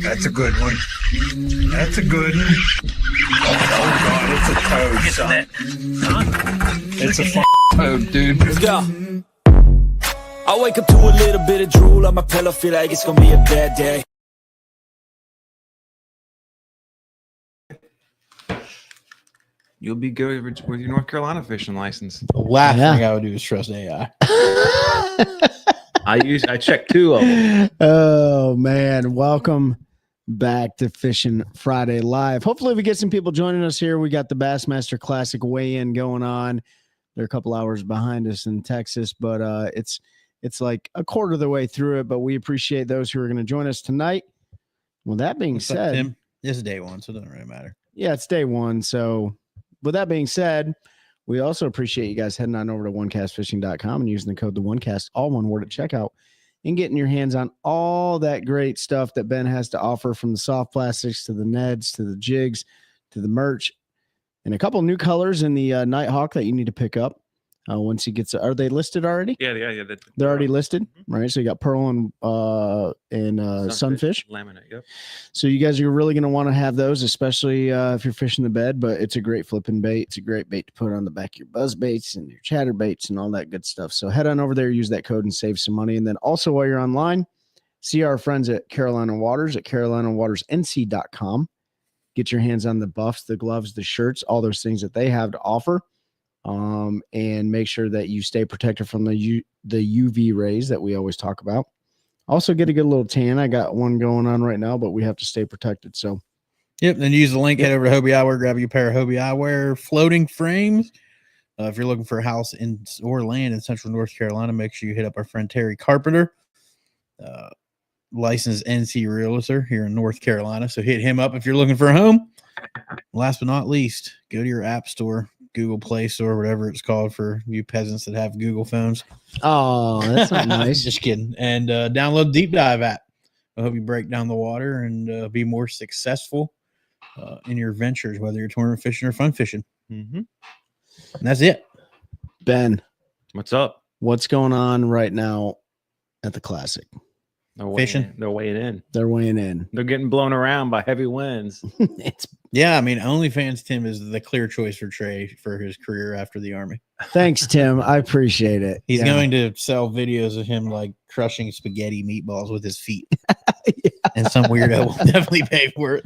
That's a good one. That's a good one. Oh, God, it's a toad, son. It's a toad, dude. Let's go. I wake up to a little bit of drool on my pillow, feel like it's gonna be a bad day. You'll be good with your North Carolina fishing license. The last thing I would do is trust AI. I checked 2 of them. Oh man, welcome back to Fishing Friday Live. Hopefully we get some people joining us here. We got the Bassmaster Classic weigh-in going on. They're a couple hours behind us in Texas, but it's like a quarter of the way through it, but we appreciate those who are going to join us tonight. Well, that being said, Tim, this is day one, so it doesn't really matter. Yeah, it's day one. So with that being said, we also appreciate you guys heading on over to onecastfishing.com and using the code TheOneCast, all one word at checkout, and getting your hands on all that great stuff that Ben has to offer, from the soft plastics to the Neds to the jigs to the merch, and a couple new colors in the Nighthawk that you need to pick up once he gets. Are they listed already? Yeah. They're already listed, right? So you got pearl and sunfish. Laminate, yep. So you guys are really going to want to have those, especially if you're fishing the bed, but it's a great flipping bait. It's a great bait to put on the back of your buzz baits and your chatter baits and all that good stuff. So head on over there, use that code and save some money. And then also while you're online, see our friends at Carolina Waters at carolinawatersnc.com. Get your hands on the buffs, the gloves, the shirts, all those things that they have to offer. And make sure that you stay protected from the UV rays that we always talk about. Also get a good little tan. I got one going on right now, but we have to stay protected. So, yep. Then use the link, head over to Hobie Eyewear, grab you a pair of Hobie Eyewear floating frames. If you're looking for a house or land in Central North Carolina, make sure you hit up our friend Terry Carpenter, licensed NC realtor here in North Carolina. So hit him up if you're looking for a home. Last but not least, go to your app store, Google Play Store, whatever it's called for you peasants that have Google phones. Oh, that's not nice. Just kidding. And download Deep Dive app. I hope you break down the water and be more successful in your ventures, whether you're tournament fishing or fun fishing. Mm-hmm. And that's it. Ben, What's up? what's going on right now at the Classic? They're Fishing. They're weighing in. They're weighing in. They're getting blown around by heavy winds. Yeah, I mean, OnlyFans Tim is the clear choice for Trey for his career after the Army. Thanks, Tim. I appreciate it. He's going to sell videos of him like crushing spaghetti meatballs with his feet. And some weirdo will definitely pay for it.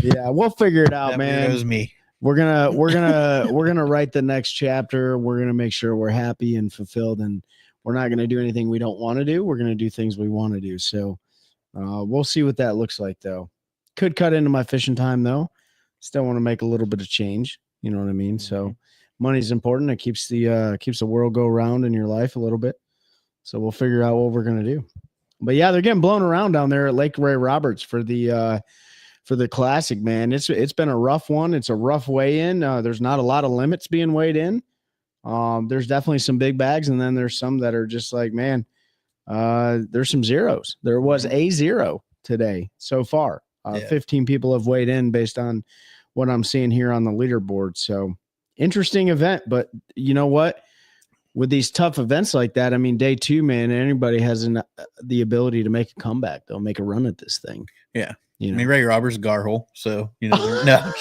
Yeah, we'll figure it out, That man. weirdo's me. We're gonna write the next chapter. We're gonna make sure we're happy and fulfilled, and we're not gonna do anything we don't want to do. We're gonna do things we want to do. So we'll see what that looks like, though. Could cut into my fishing time, though. Still want to make a little bit of change. You know what I mean? So money's important. It keeps the world go round in your life a little bit. So we'll figure out what we're gonna do. But yeah, they're getting blown around down there at Lake Ray Roberts for the Classic, man. It's been a rough one. It's a rough weigh-in. There's not a lot of limits being weighed in. There's definitely some big bags, and then there's some that are just like, man, there's some zeros. There was a 0 today so far. 15 people have weighed in based on what I'm seeing here on the leaderboard. So interesting event, but you know what? With these tough events like that, I mean, day 2, man, anybody has the ability to make a comeback. They'll make a run at this thing. Yeah. You know? I mean, Ray Roberts, Garhole. So, you know, no,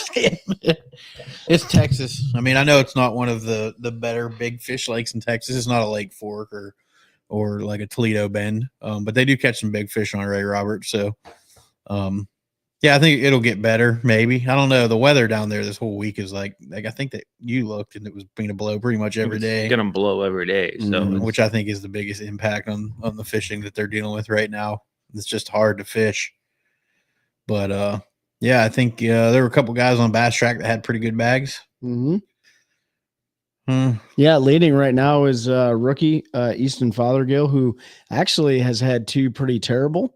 it's Texas. I mean, I know it's not one of the better big fish lakes in Texas. It's not a Lake Fork or like a Toledo Bend, but they do catch some big fish on Ray Roberts. So, yeah, I think it'll get better. Maybe. I don't know. The weather down there this whole week is like I think that you looked and it was going to blow pretty much every day. Going to blow every day. So, which I think is the biggest impact on the fishing that they're dealing with right now. It's just hard to fish. But, yeah, I think there were a couple guys on Bass Track that had pretty good bags. Mm-hmm. Yeah, leading right now is rookie Easton Fothergill, who actually has had 2 pretty terrible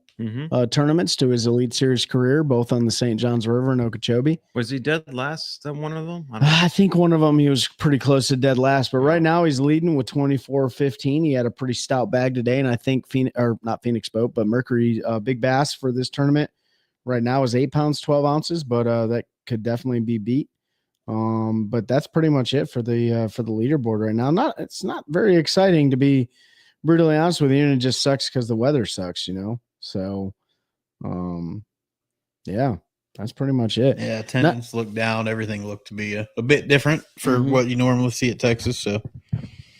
tournaments to his Elite Series career, both on the St. Johns River and Okeechobee. Was he dead last on one of them? I think one of them he was pretty close to dead last, but right now he's leading with 24-15. He had a pretty stout bag today, and I think not Phoenix Boat, but Mercury Big Bass for this tournament right now is 8 pounds 12 ounces, but that could definitely be beat. But that's pretty much it for the leaderboard right now. It's not very exciting, to be brutally honest with you, and it just sucks because the weather sucks, you know. So Yeah, that's pretty much it. Yeah, attendance looked down. Everything looked to be a bit different for Mhm. what you normally see at Texas. So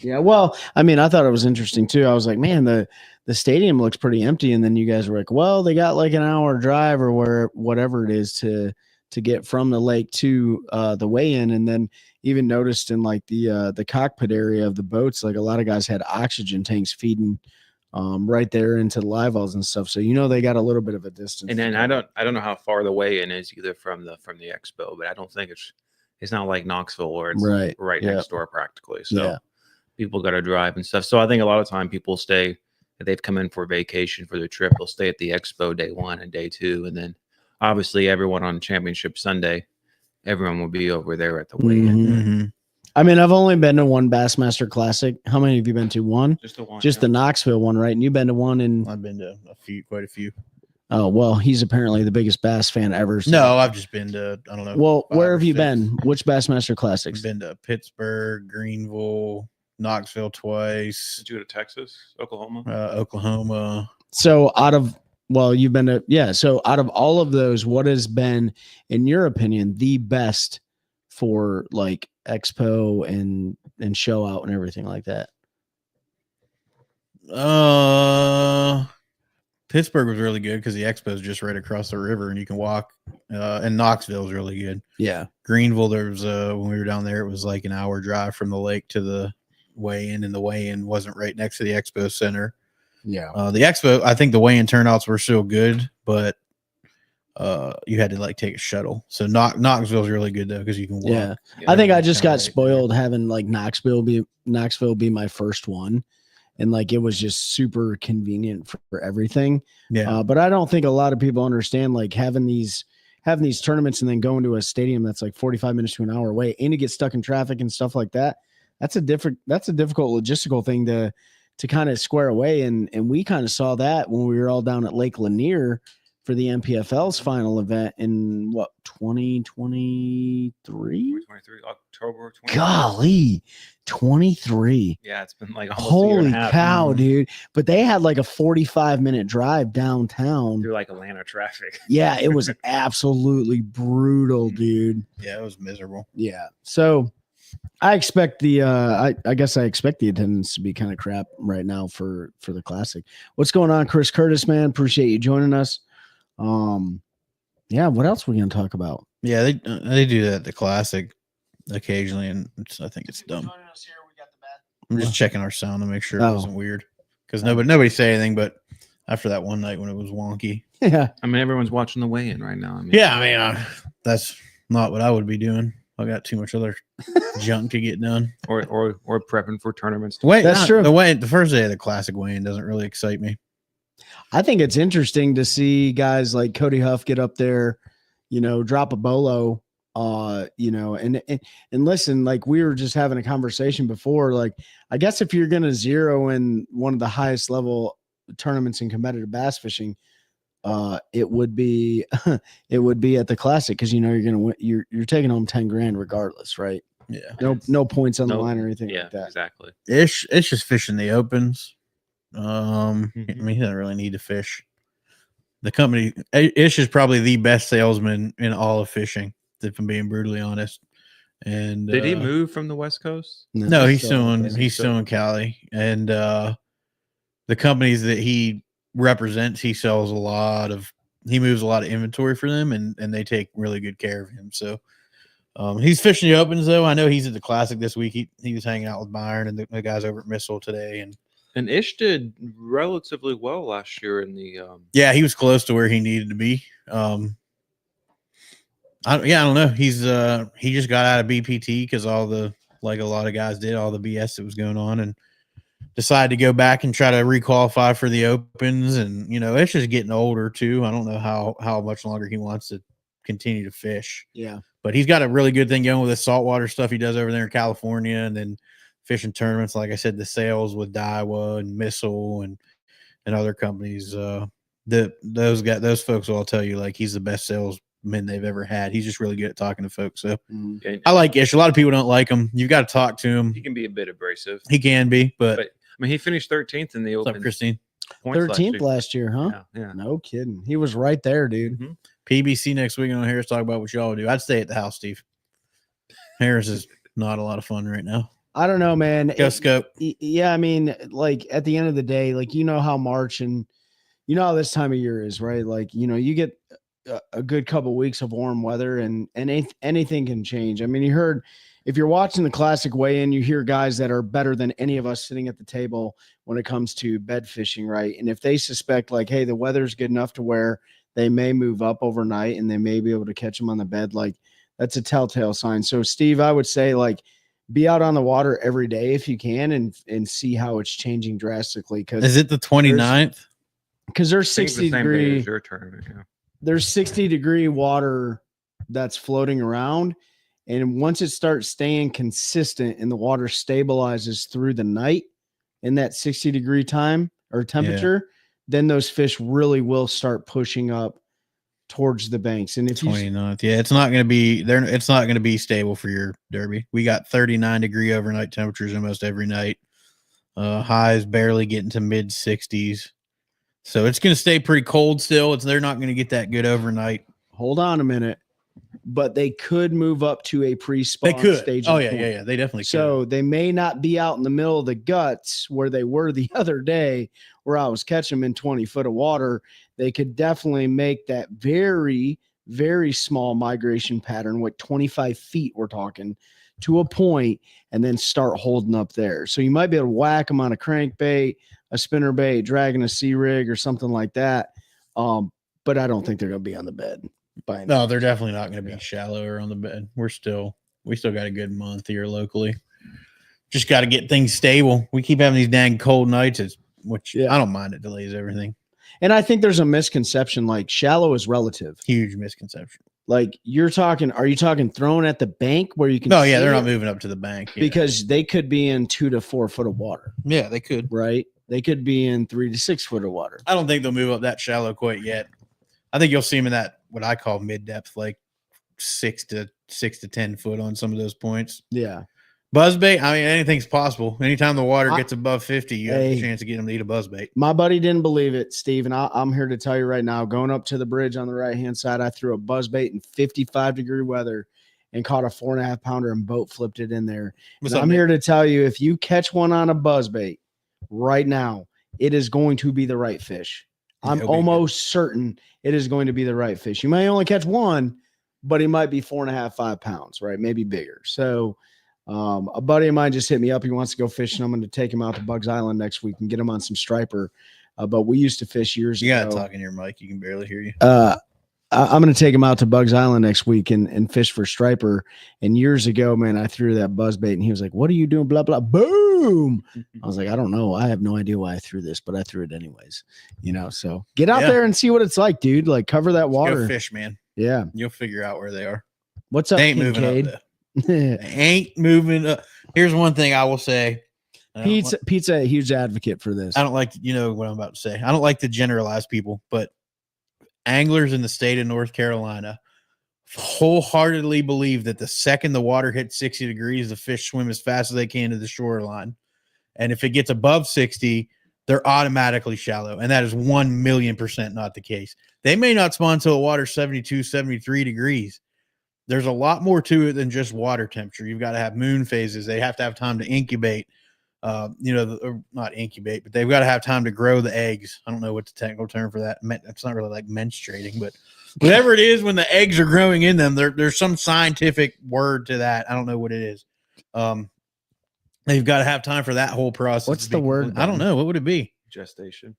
Yeah, well, I mean, I thought it was interesting too. I was like, man, the stadium looks pretty empty, and then you guys were like, well, they got like an hour drive or whatever it is to get from the lake to the weigh-in, and then even noticed in like the cockpit area of the boats, like a lot of guys had oxygen tanks feeding right there into the live wells and stuff. So they got a little bit of a distance. And then I don't know how far the weigh-in is either from the expo, but I don't think it's not like Knoxville where it's Right. next door practically. So Yeah. people got to drive and stuff. So I think a lot of time people stay, if they've come in for vacation for their trip, they'll stay at the expo day 1 and day 2, and then obviously everyone on Championship Sunday, everyone will be over there at the weigh-in. Mhm. I mean, I've only been to one Bassmaster Classic. How many have you been to? One? Just the one. Just the Knoxville one, right? And you've been to one in. I've been to quite a few. Oh, well, he's apparently the biggest bass fan ever. So. No, I've just been to, I don't know. Well, 5 where or have you 6. been? Which Bassmaster Classics? I've been to Pittsburgh, Greenville, Knoxville twice, Did you go to Texas, Oklahoma? Oklahoma. So you've been to, yeah. So out of all of those, what has been, in your opinion, the best for like expo and show out and everything like that? Pittsburgh was really good because the expo is just right across the river and you can walk. And Knoxville is really good. Yeah. Greenville, there was when we were down there, it was like an hour drive from the lake to the weigh-in, and the weigh-in wasn't right next to the expo center. Yeah. The expo, I think the weigh-in turnouts were still good, but you had to like take a shuttle. So Knoxville's really good though because you can walk. Yeah. I think I just got right spoiled having like Knoxville be my first one. And like it was just super convenient for everything. Yeah. But I don't think a lot of people understand like having these tournaments and then going to a stadium that's like 45 minutes to an hour away and to get stuck in traffic and stuff like that. That's a difficult logistical thing to kind of square away. And we kind of saw that when we were all down at Lake Lanier for the MPFL's final event in 2023? 2023, October 23. Golly, 23. Yeah, it's been like almost a year and Holy a half. cow, dude. But they had like a 45-minute drive downtown. Through like Atlanta traffic. Yeah, it was absolutely brutal, dude. Yeah, it was miserable. Yeah. So I expect I guess I expect the attendance to be kind of crap right now for the Classic. What's going on, Chris Curtis, man? Appreciate you joining us. Yeah, what else are we gonna talk about? Yeah, they do that at the Classic occasionally, and I think it's dumb. I'm just checking our sound to make sure it wasn't weird because nobody said anything, but after that one night when it was wonky. Yeah, I mean everyone's watching the weigh-in right now. That's not what I would be doing. I got too much other junk to get done, or prepping for tournaments. That's true. The first day of the Classic weigh-in doesn't really excite me. I think it's interesting to see guys like Cody Huff get up there, drop a bolo, and listen, like we were just having a conversation before, like, I guess if you're going to zero in one of the highest level tournaments in competitive bass fishing, it would be at the Classic. Cause you're going to win, you're taking home 10 grand regardless. Right. Yeah. No points on the line or anything like that. Exactly. It's just fishing the opens. I mean, he doesn't really need to fish. The company, Ish is probably the best salesman in all of fishing, if I'm being brutally honest. And did he move from the West Coast? No, he's still in Cali. And the companies that he represents, he moves a lot of inventory for them, and they take really good care of him. So he's fishing the opens though. I know he's at the Classic this week. He was hanging out with Byron and the guys over at Missile today, and Ish did relatively well last year in the yeah, he was close to where he needed to be. I don't know. He just got out of BPT because a lot of guys did, all the BS that was going on, and decided to go back and try to requalify for the opens. And it's just getting older too. I don't know how much longer he wants to continue to fish. Yeah, but he's got a really good thing going with the saltwater stuff he does over there in California, and then fishing tournaments, like I said, the sales with Daiwa and Missile and other companies. Those folks will all tell you like he's the best salesman they've ever had. He's just really good at talking to folks. So I like Ish. A lot of people don't like him. You've got to talk to him. He can be a bit abrasive. He can be, but I mean, he finished 13th in the what's Open. up, Christine? 13th last year, huh? Yeah. No kidding. He was right there, dude. PBC next week on Harris talk about what y'all do. I'd stay at the house, Steve. Harris is not a lot of fun right now. I don't know, man. Go scope. Yeah, I mean, like at the end of the day, like you know how March and you know how this time of year is, right? Like you get a good couple weeks of warm weather, and anything can change. I mean, you heard if you're watching the Classic weigh-in, you hear guys that are better than any of us sitting at the table when it comes to bed fishing, right? And if they suspect like, hey, the weather's good enough to where they may move up overnight and they may be able to catch them on the bed, like that's a telltale sign. So, Steve, I would say like be out on the water every day if you can and see how it's changing drastically. Is it the 29th? Because there's 60 degree your tournament. Yeah. There's 60-degree water that's floating around. And once it starts staying consistent and the water stabilizes through the night in that 60-degree time or temperature, then those fish really will start pushing up towards the banks. And if 29th, it's not going to be there. It's not going to be stable for your derby. We got 39-degree overnight temperatures almost every night. Highs barely getting to mid 60s. So it's going to stay pretty cold still. They're not going to get that good overnight. Hold on a minute. But they could move up to a pre-spawn stage. Oh, yeah. They definitely could. So they may not be out in the middle of the guts where they were the other day where I was catching them in 20 foot of water. They could definitely make that very, very small migration pattern, with 25 feet we're talking, to a point, and then start holding up there. So you might be able to whack them on a crankbait, a spinnerbait, dragging a sea rig or something like that. But I don't think they're going to be on the bed. No, they're definitely not going to be shallower on the bed. We still got a good month here locally. Just got to get things stable. We keep having these dang cold nights, which I don't mind. It delays everything. And I think there's a misconception, like shallow is relative. Huge misconception. Like are you talking thrown at the bank where you can? No, they're not moving up to the bank because they could be in 2 to 4 foot of water. Yeah, they could. Right. They could be in 3 to 6 foot of water. I don't think they'll move up that shallow quite yet. I think you'll see them in that, what I call mid depth, like 6 to 10 foot on some of those points. Yeah. Buzzbait, I mean, anything's possible. Anytime the water gets above 50, you have a chance to get them to eat a buzzbait. My buddy didn't believe it, Steve, and I'm here to tell you right now, going up to the bridge on the right-hand side, I threw a buzzbait in 55-degree weather and caught a 4.5 pounder and boat flipped it in there. I'm here to tell you, if you catch one on a buzzbait right now, it is going to be the right fish. I'm almost certain it is going to be the right fish. You may only catch one, but he might be 4.5, 5 pounds, right? Maybe bigger. So a buddy of mine just hit me up. He wants to go fishing. I'm going to take him out to Bugs Island next week and get him on some striper. But we used to fish years ago. You got to talk in your mic. You can barely hear you. I'm going to take him out to Bugs Island next week and fish for striper. And years ago, man, I threw that buzzbait and he was like, "What are you doing?" Blah, blah, boom. I was like, "I don't know. I have no idea why I threw this, but I threw it anyways." So get out there and see what it's like, dude. Like cover that water. Go fish, man. Yeah. You'll figure out where they are. What's up, they ain't moving up. They ain't moving up. Here's one thing I will say. Pete's a huge advocate for this. I don't like, what I'm about to say. I don't like to generalize people, but anglers in the state of North Carolina wholeheartedly believe that the second the water hits 60 degrees, the fish swim as fast as they can to the shoreline. And if it gets above 60, they're automatically shallow. And that is 1,000,000% not the case. They may not spawn until the water's 72, 73 degrees. There's a lot more to it than just water temperature. You've got to have moon phases. They have to have time to incubate. Not incubate, but they've got to have time to grow the eggs. I don't know what the technical term for that. It's not really like menstruating, but whatever it is, when the eggs are growing in them, there's some scientific word to that. I don't know what it is. They've got to have time for that whole process. What's the word? I don't know. What would it be? Gestation.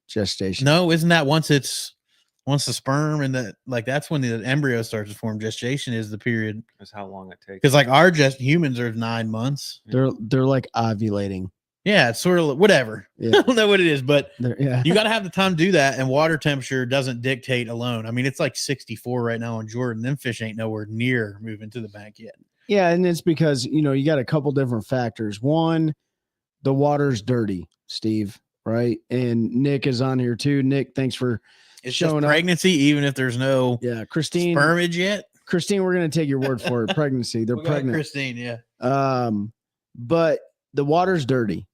No, isn't that once the sperm and that's when the embryo starts to form. Gestation is the period. That's how long it takes. Because our humans are 9 months. They're like ovulating. Yeah, it's sort of whatever. Yeah. I don't know what it is, but you got to have the time to do that. And water temperature doesn't dictate alone. I mean, it's like 64 right now in Jordan. Them fish ain't nowhere near moving to the bank yet. Yeah, and it's because, you got a couple different factors. One, the water's dirty, Steve, right? And Nick is on here too. Nick, thanks for showing up. Pregnancy, even if there's no Christine spermage yet. Christine, we're going to take your word for it. Pregnancy. They're pregnant. Christine, yeah. But the water's dirty.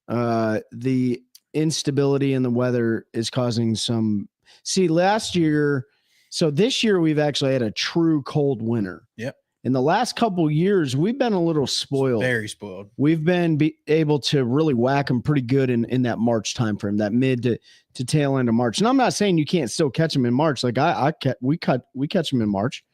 The instability in the weather is causing some. See, last year, So this year we've actually had a true cold winter. Yep. In the last couple years, we've been a little spoiled. Very spoiled. We've been able to really whack them pretty good in that March timeframe, that mid to tail end of March. And I'm not saying you can't still catch them in March. Like we catch them in March.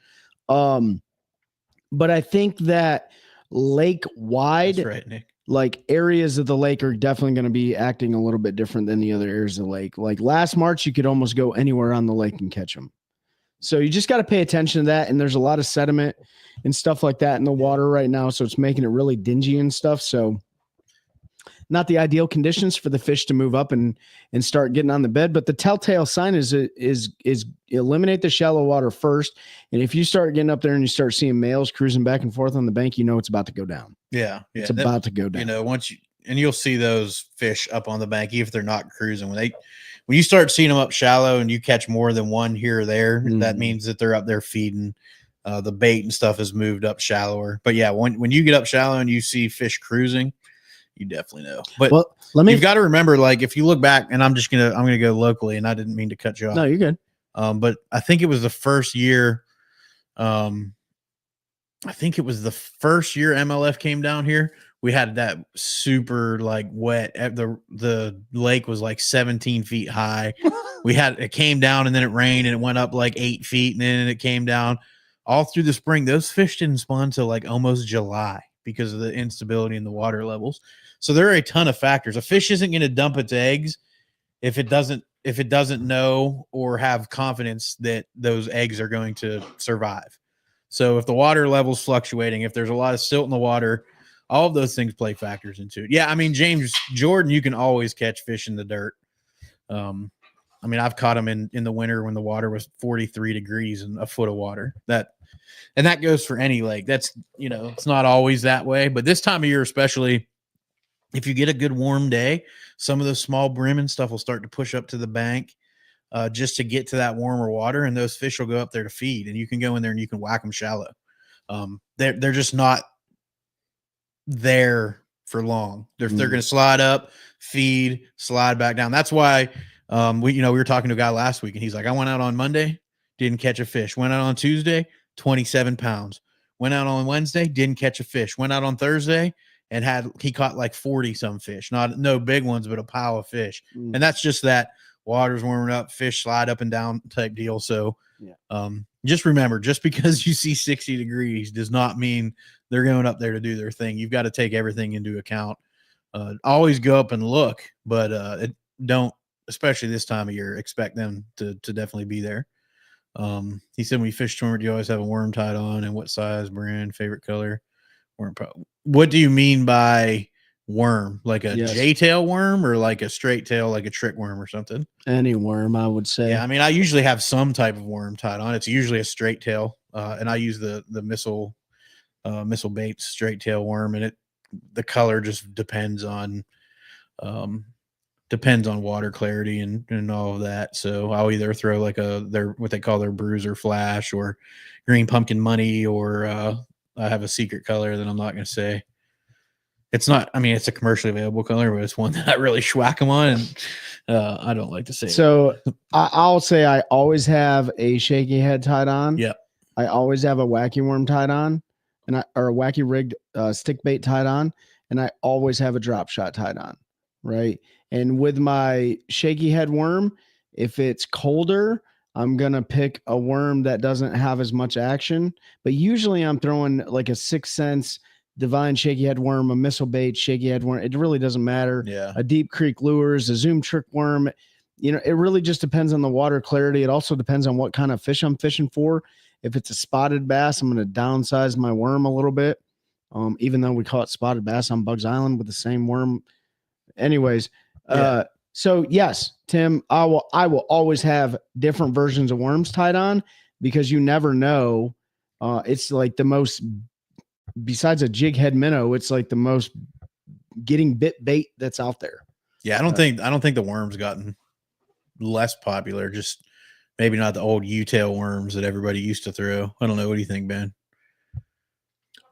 But I think that lake wide, That's right, Nick. like areas of the lake are definitely going to be acting a little bit different than the other areas of the lake. Like last March, you could almost go anywhere on the lake and catch them. So you just got to pay attention to that. And there's a lot of sediment and stuff like that in the water right now. So it's making it really dingy and stuff. So not the ideal conditions for the fish to move up and start getting on the bed. But the telltale sign is eliminate the shallow water first. And if you start getting up there and you start seeing males cruising back and forth on the bank, you know it's about to go down. Yeah. It's about to go down. You know, and you'll see those fish up on the bank, even if they're not cruising. When you start seeing them up shallow and you catch more than one here or there, that means that they're up there feeding. The bait and stuff has moved up shallower. But yeah, when you get up shallow and you see fish cruising, you definitely know. But you've got to remember, like if you look back, and I'm gonna go locally, and I didn't mean to cut you off. No, you're good. But I think it was the first year. I think it was the first year MLF came down here. We had that super like wet. The lake was like 17 feet high. It came down and then it rained and it went up like 8 feet and then it came down all through the spring. Those fish didn't spawn till like almost July because of the instability in the water levels. So there are a ton of factors. A fish isn't going to dump its eggs if it doesn't know or have confidence that those eggs are going to survive. So if the water level's fluctuating, if there's a lot of silt in the water, all of those things play factors into it. Yeah, I mean, James Jordan, you can always catch fish in the dirt. I mean, I've caught them in the winter when the water was 43 degrees and a foot of water. That goes for any lake. That's, it's not always that way. But this time of year, especially if you get a good warm day, some of those small brim and stuff will start to push up to the bank just to get to that warmer water. And those fish will go up there to feed. And you can go in there and you can whack them shallow. They're just not there for long. They're going to slide up, feed, slide back down. That's why we were talking to a guy last week and he's like, I went out on Monday, didn't catch a fish. Went out on Tuesday, 27 pounds. Went out on Wednesday, didn't catch a fish. Went out on Thursday and he caught like 40 some fish. No big ones, but a pile of fish. And that's just that water's warming up, fish slide up and down type deal. So just remember, just because you see 60 degrees does not mean they're going up there to do their thing. You've got to take everything into account. Always go up and look, but don't, especially this time of year, expect them to definitely be there. He said when you fish tournament, you always have a worm tied on, and what size, brand, favorite color, worm. What do you mean by worm? Like a J-tail worm or like a straight tail, like a trick worm or something? Any worm, I would say. Yeah, I mean, I usually have some type of worm tied on. It's usually a straight tail, and I use the missile baits straight tail worm, and the color just depends on water clarity and all of that. So I'll either throw like what they call their bruiser flash or green pumpkin money, or I have a secret color that I'm not going to say. It's not, I mean, it's a commercially available color, but it's one that I really schwack them on, and I don't like to say. So I'll say I always have a shaky head tied on. Yep. I always have a wacky worm tied on, or a wacky rigged stick bait tied on, and I always have a drop shot tied on, right? And with my shaky head worm, if it's colder, I'm going to pick a worm that doesn't have as much action, but usually I'm throwing like a 6 cents divine shaky head worm, a missile bait shaky head worm. It really doesn't matter. Yeah. A deep creek lures, a zoom trick worm. It really just depends on the water clarity. It also depends on what kind of fish I'm fishing for. If it's a spotted bass, I'm going to downsize my worm a little bit. Even though we call it spotted bass on Bugs Island with the same worm. Anyways, so yes, Tim, I will always have different versions of worms tied on, because you never know. It's like the most, besides a jig head minnow, it's like the most getting bit bait that's out there. Yeah, I don't think the worm's gotten less popular. Just maybe not the old U-tail worms that everybody used to throw. I don't know. What do you think, Ben?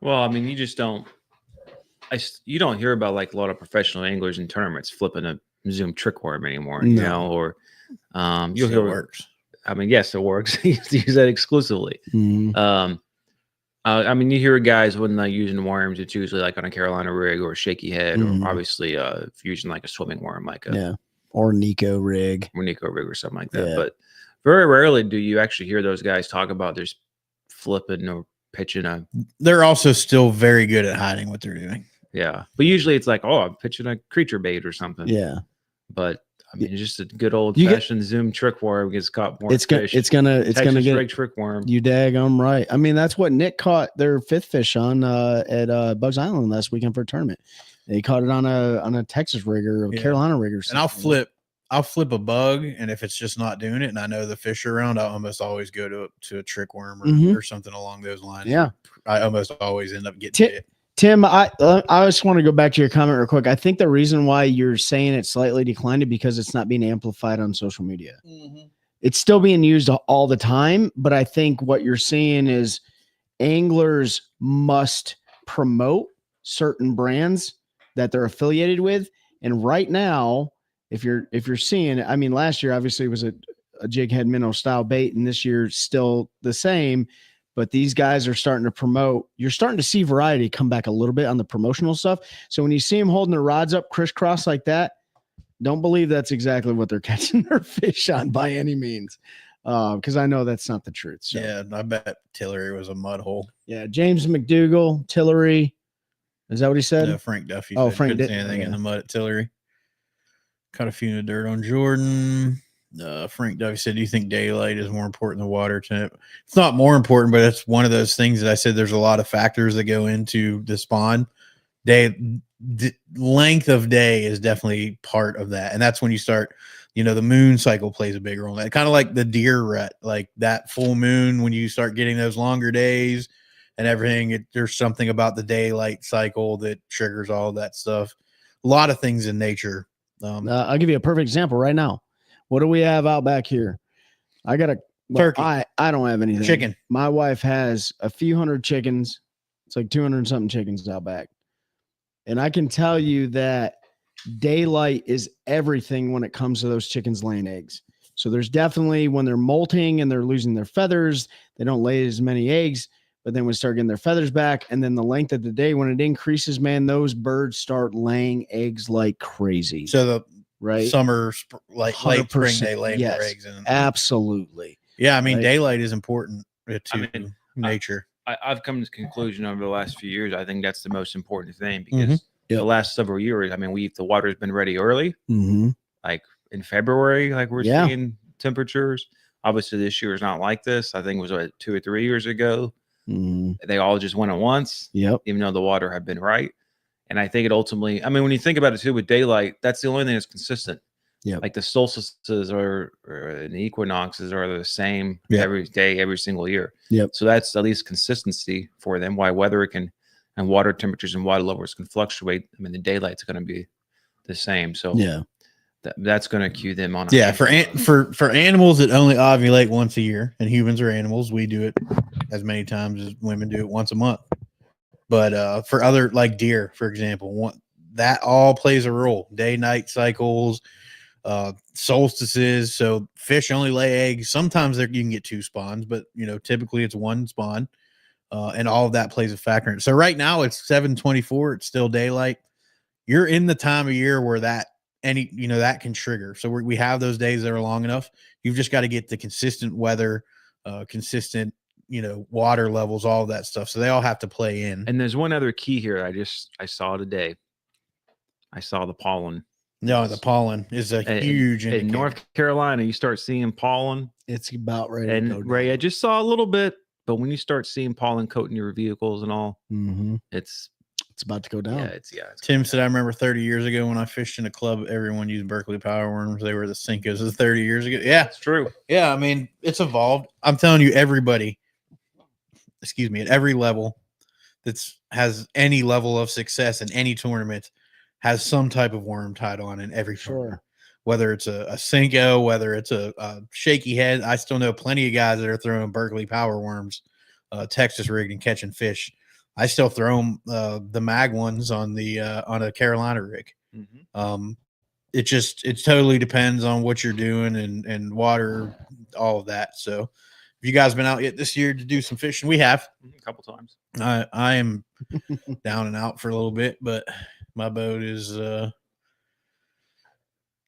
Well, I mean, you just don't. You don't hear about like a lot of professional anglers in tournaments flipping a Zoom trick worm anymore, or you'll hear works. I mean, yes, it works. You use that exclusively. Mhm. I mean, you hear guys when they're using worms, it's usually like on a Carolina rig or a shaky head, Mhm. or obviously if you're using like a swimming worm, like a Yeah. Or Nico rig. Nico rig or something like that. Yeah. But very rarely do you actually hear those guys talk about there's flipping or pitching a. They're also still very good at hiding what they're doing. Yeah, but usually it's like, oh, I'm pitching a creature bait or something. Yeah. But I mean, it's just a good old You get- fashioned Zoom trick worm gets caught more It's gonna fish. it's gonna Texas get rig trick worm. you daggum right. I mean, that's what Nick caught their 5th fish on at Bugs Island last weekend for a tournament. They caught it on a Texas rig or a Yeah. Carolina rig or something. And I'll flip a bug, and if it's just not doing it, and I know the fish are around, I'll almost always go to a trick worm or something along those lines. Yeah. I almost always end up getting it. Tim, I just want to go back to your comment real quick. I think the reason why you're saying it's slightly declined is because it's not being amplified on social media. It's still being used all the time, but I think what you're seeing is anglers must promote certain brands that they're affiliated with. And right now, if you're seeing, I mean, last year obviously it was a jig head minnow style bait, and this year still the same. But these guys are starting to promote. You're starting to see variety come back a little bit on the promotional stuff. So when you see them holding their rods up crisscross like that, don't believe that's exactly what they're catching their fish on by any means. Because I know that's not the truth. So. Yeah, I bet Tillery was a mud hole. Yeah, James McDougal, Tillery. Is that what he said? No, Frank Duffy. Oh, said Frank couldn't did- see anything in yeah. the mud at Tillery. Caught a few in the dirt on Jordan. Frank Duffy said, "Do you think daylight is more important than water temp?" It's not more important, but it's one of those things that I said there's a lot of factors that go into the spawn. Length of day is definitely part of that, and that's when you start. The moon cycle plays a big role in that. Kind of like the deer rut, like that full moon. When you start getting those longer days and everything, there's something about the daylight cycle that triggers all that stuff. A lot of things in nature. I'll give you a perfect example right now. What do we have out back here? I got Turkey. I don't have anything. Chicken. My wife has a few hundred chickens. It's like 200 and something chickens out back. And I can tell you that daylight is everything when it comes to those chickens laying eggs. So there's definitely when they're molting and they're losing their feathers, they don't lay as many eggs. But then we start getting their feathers back, and then the length of the day, when it increases, man, those birds start laying eggs like crazy. So the right, summer, late spring, 100%, they lay yes, more eggs in. Absolutely. Yeah, I mean, Right. daylight is important to nature. I've come to the conclusion over the last few years. I think that's the most important thing because Yep. the last several years, I mean, the water's been ready early, Mm-hmm. like in February, like we're Yeah. seeing temperatures. Obviously, this year is not like this. I think it was 2 or 3 years ago. Mm-hmm. They all just went at once, Yep. even though the water had been right. And I think it ultimately, I mean, when you think about it too, with daylight, that's the only thing that's consistent. Yeah. Like the solstices or the equinoxes are the same Yeah. every day, every single year. Yep. So that's at least consistency for them. Why weather can and water temperatures and water levels can fluctuate. I mean, the daylight's going to be the same. So Yeah. that's going to cue them on. Yeah, for animals that only ovulate once a year, and humans are animals, we do it as many times as women do it once a month. But for other, like deer, for example, that all plays a role. Day-night cycles, solstices. So fish only lay eggs. Sometimes you can get 2 spawns, but typically it's 1 spawn, and all of that plays a factor. So right now it's 7:24. It's still daylight. You're in the time of year where that can trigger. So we have those days that are long enough. You've just got to get the consistent weather, consistent water levels, all of that stuff. So they all have to play in. And there's one other key here. I saw today. I saw the pollen. No, the pollen is a huge in indicator. North Carolina. You start seeing pollen, It's about ready to go and Ray, I just saw a little bit, but when you start seeing pollen coating your vehicles and all, Mm-hmm. it's about to go down. it's Tim said, I remember 30 years ago when I fished in a club, everyone used Berkeley power worms. They were the Sinkos of 30 years ago. Yeah, it's true. yeah. I mean, it's evolved. I'm telling you, everybody, at every level has any level of success in any tournament has some type of worm tied on in every tournament. Sure. Whether it's a Cinco, whether it's a shaky head. I still know plenty of guys that are throwing Berkeley power worms, Texas rigged and catching fish. I still throw them, the mag ones on a Carolina rig. Mm-hmm. It totally depends on what you're doing and water all of that. So, have you guys been out yet this year to do some fishing? We have A couple times. I am down and out for a little bit, but my boat is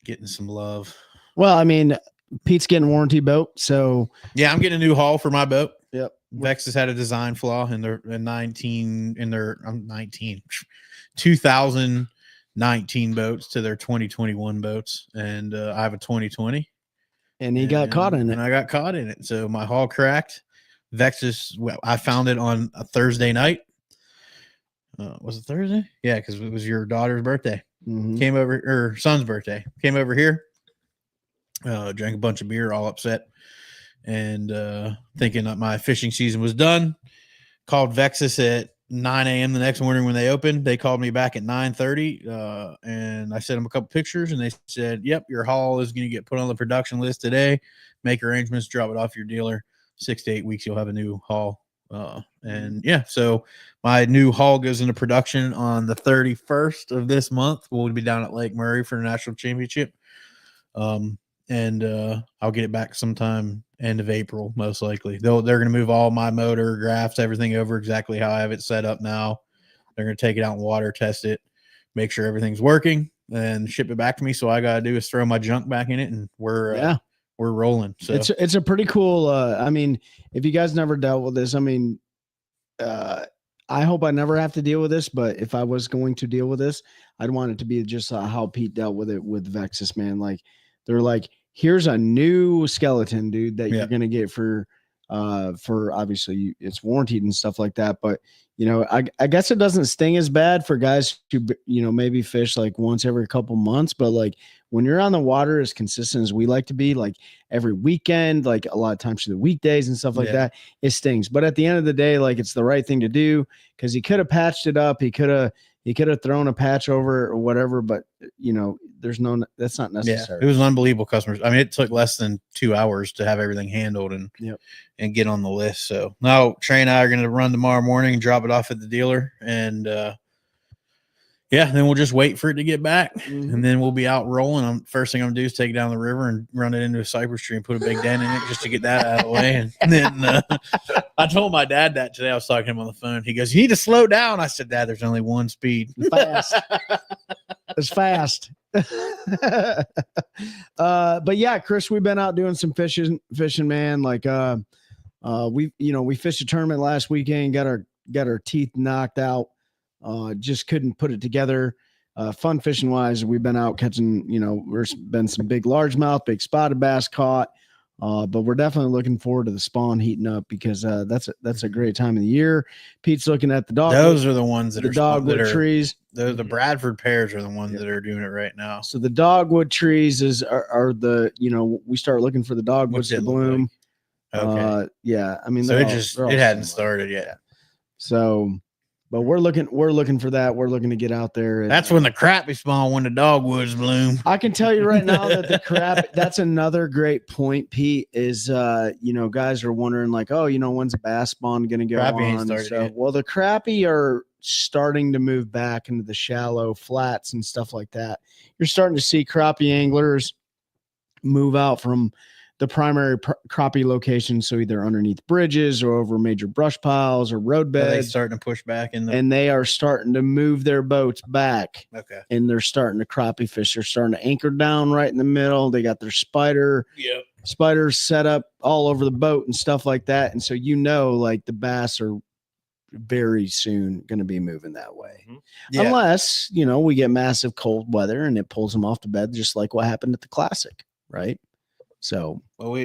getting some love. Well, I mean, Pete's getting a warranty boat, so Yeah, I'm getting a new hull for my boat. yep. Vex has had a design flaw in their 2019 boats to their 2021 boats, and I have a 2020, And he got caught in it. and I got caught in it. So my hull cracked. Vex I found it on a Thursday night. Was it Thursday? Yeah, because it was your daughter's birthday. Mhm. Came over, or son's birthday. Came over here. Drank a bunch of beer, all upset, and thinking that my fishing season was done. Called Vexus at 9 a.m. the next morning when they opened. They called me back at 9:30, and I sent them a couple pictures, and they said, "Yep, your haul is going to get put on the production list today. Make arrangements, drop it off your dealer. 6 to 8 weeks, you'll have a new haul." And yeah, so my new haul goes into production on the 31st of this month. We'll be down at Lake Murray for the national championship. And I'll get it back sometime end of April, most likely. They're going to move all my motor, graphs, everything over exactly how I have it set up now. They're going to take it out in water, test it, make sure everything's working, and ship it back to me. So all I got to do is throw my junk back in it, and we're rolling. So It's a pretty cool. I mean, if you guys never dealt with this, I mean, I hope I never have to deal with this. But if I was going to deal with this, I'd want it to be just how Pete dealt with it with Vexus, man. Like they're like, here's a new skeleton, dude, that you're gonna get for obviously it's warranted and stuff like that. But you know, I guess it doesn't sting as bad for guys who, you know, maybe fish like once every couple months. But like when you're on the water as consistent as we like to be, like every weekend, like a lot of times through the weekdays and stuff like that, it stings. But at the end of the day, like it's the right thing to do because he could have patched it up. He could have thrown a patch over or whatever, but you know, that's not necessary. Yeah, it was an unbelievable customer. I mean, it took less than 2 hours to have everything handled and get on the list. So now Trey and I are going to run tomorrow morning and drop it off at the dealer. And then we'll just wait for it to get back. Mm-hmm. And then we'll be out rolling. First thing I'm going to do is take it down the river and run it into a cypress tree and put a big dent in it just to get that out of the way. And then I told my dad that today. I was talking to him on the phone. He goes, "You need to slow down." I said, "Dad, there's only one speed." Fast. It's fast. But yeah, Chris, we've been out doing some fishing, man. Like we fished a tournament last weekend, got our teeth knocked out. Just couldn't put it together. Fun fishing wise, we've been out catching, you know, there's been some big largemouth, big spotted bass caught. But we're definitely looking forward to the spawn heating up because that's a great time of the year. Pete's looking at the dog. Those are the ones that the are dogwood trees. The Bradford pears are the ones that are doing it right now. So the dogwood trees are the, you know, we start looking for the dogwoods to bloom. Like? Okay. Yeah. I mean, so it hadn't started yet. So, but we're looking for that. We're looking to get out there. That's when the crappie spawn, when the dogwoods bloom. I can tell you right now that the crap, that's another great point, Pete, is, you know, guys are wondering like, oh, you know, when's the bass spawn going to go on? So, well, the crappie are starting to move back into the shallow flats and stuff like that. You're starting to see crappie anglers move out from the primary crappie location, so either underneath bridges or over major brush piles or road beds. Are they starting to push back and they are starting to move their boats back. Okay. And they're starting to crappie fish. They're starting to anchor down right in the middle. They got their spiders set up all over the boat and stuff like that. And so, you know, like the bass are very soon going to be moving that way. Unless, you know, we get massive cold weather and it pulls them off the bed, just like what happened at the Classic, right? So, well,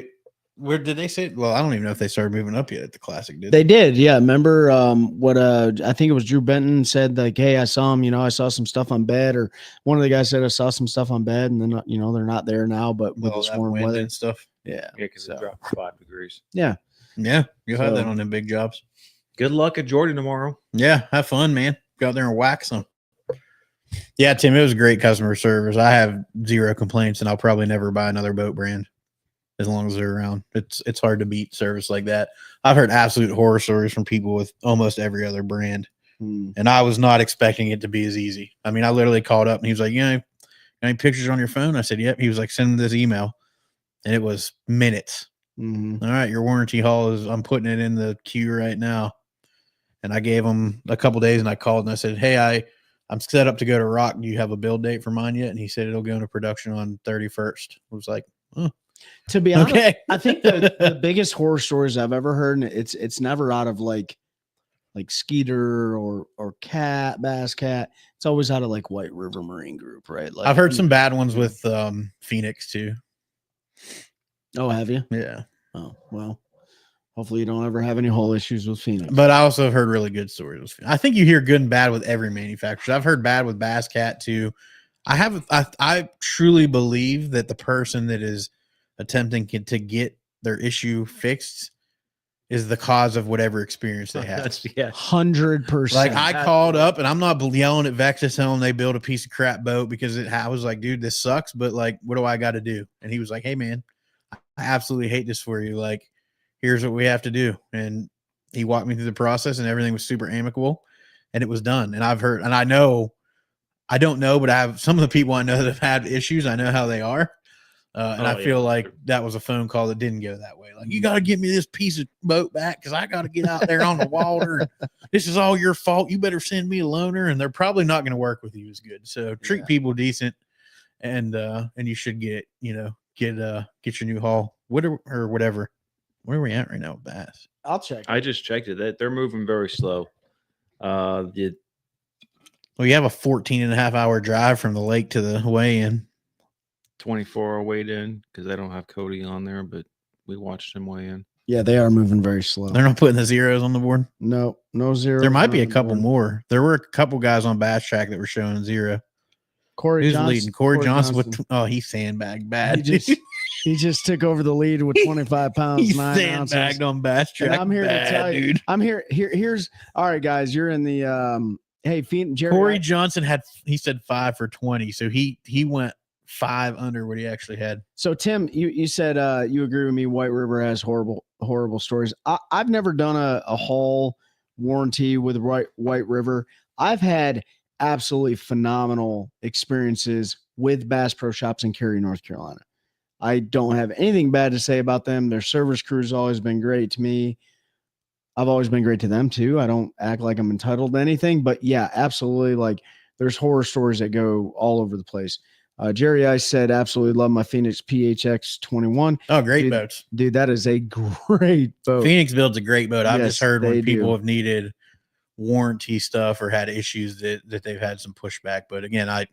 where did they say? Well, I don't even know if they started moving up yet at the Classic. They did, yeah. Remember what? I think it was Drew Benton said like, "Hey, I saw him. You know, I saw some stuff on bed." Or one of the guys said, "I saw some stuff on bed," and then you know they're not there now. But with this warm weather and stuff, because it dropped 5 degrees. Yeah, you'll have that on them big jobs. Good luck at Jordan tomorrow. Yeah, have fun, man. Go out there and wax them. Yeah, Tim, it was great customer service. I have zero complaints, and I'll probably never buy another boat brand. As long as they're around, it's hard to beat service like that. I've heard absolute horror stories from people with almost every other brand, and I was not expecting it to be as easy. I mean, I literally called up and he was like, "Yeah, any pictures on your phone?" I said, "Yep." He was like, "Send them this email," and it was minutes. Mhm. All right, your warranty haul is. I'm putting it in the queue right now. And I gave him a couple days, and I called and I said, "Hey, I'm set up to go to Rock. Do you have a build date for mine yet?" And he said it'll go into production on 31st. I was like, oh, To be honest, okay. I think the biggest horror stories I've ever heard, and it's never out of like Skeeter or Bass Cat. It's always out of like White River Marine Group, right? Like I've heard some bad ones with Phoenix too. Oh, have you? Yeah. Oh, well. Hopefully you don't ever have any hull issues with Phoenix. But I also have heard really good stories with Phoenix. I think you hear good and bad with every manufacturer. I've heard bad with Bass Cat too. I truly believe that the person that is attempting to get their issue fixed is the cause of whatever experience they have. 100%. Like I called up and I'm not yelling at Vexus telling them they built a piece of crap boat because I was like, dude, this sucks, but like, what do I got to do? And he was like, hey man, I absolutely hate this for you. Like, here's what we have to do. And he walked me through the process and everything was super amicable and it was done. And I've heard, and I don't know, but I have some of the people I know that have had issues. I know how they are. And I feel like that was a phone call that didn't go that way. Like, you got to give me this piece of boat back because I got to get out there on the water. This is all your fault. You better send me a loaner. And they're probably not going to work with you as good. So treat people decent, and you should get your new haul, or whatever. Where are we at right now with Bass? I'll check. I just checked it. They're moving very slow. Well, you have a 14.5-hour drive from the lake to the weigh-in. 24 weighed in because I don't have Cody on there, but we watched him weigh in. Yeah, they are moving very slow. They're not putting the zeros on the board. No zero. There might be a couple more. There were a couple guys on Bass Track that were showing zero. Who's leading? Corey Johnson. He sandbagged bad. He just took over the lead with 25 pounds. He 9 sandbagged ounces. on Bass Track. And I'm here to tell you, dude. I'm here. Here's all right, guys. You're in the hey, Jerry. Corey Johnson said 5 for 20, so he went 5 under what he actually had. So Tim, you said you agree with me. White River has horrible stories. I've never done a hull warranty with White River. I've had absolutely phenomenal experiences with Bass Pro Shops in Cary, North Carolina. I don't have anything bad to say about them. Their service crew has always been great to me. I've always been great to them too. I don't act like I'm entitled to anything, but yeah, absolutely. Like, there's horror stories that go all over the place. Jerry Ice said, absolutely love my Phoenix PHX 21. Oh, great boats. Dude, that is a great boat. Phoenix builds a great boat. I've just heard when people do. have needed warranty stuff or had issues that they've had some pushback. But again, I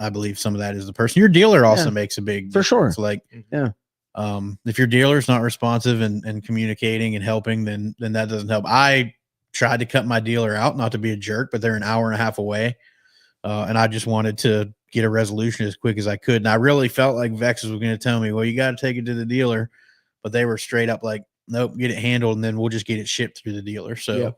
believe some of that is the person. Your dealer also makes a big for sure. It's like, yeah. If your dealer's not responsive and communicating and helping, then that doesn't help. I tried to cut my dealer out, not to be a jerk, but they're an hour and a half away. And I just wanted to get a resolution as quick as I could. And I really felt like Vexus was going to tell me, well, you got to take it to the dealer, but they were straight up like, nope, get it handled. And then we'll just get it shipped through the dealer. So,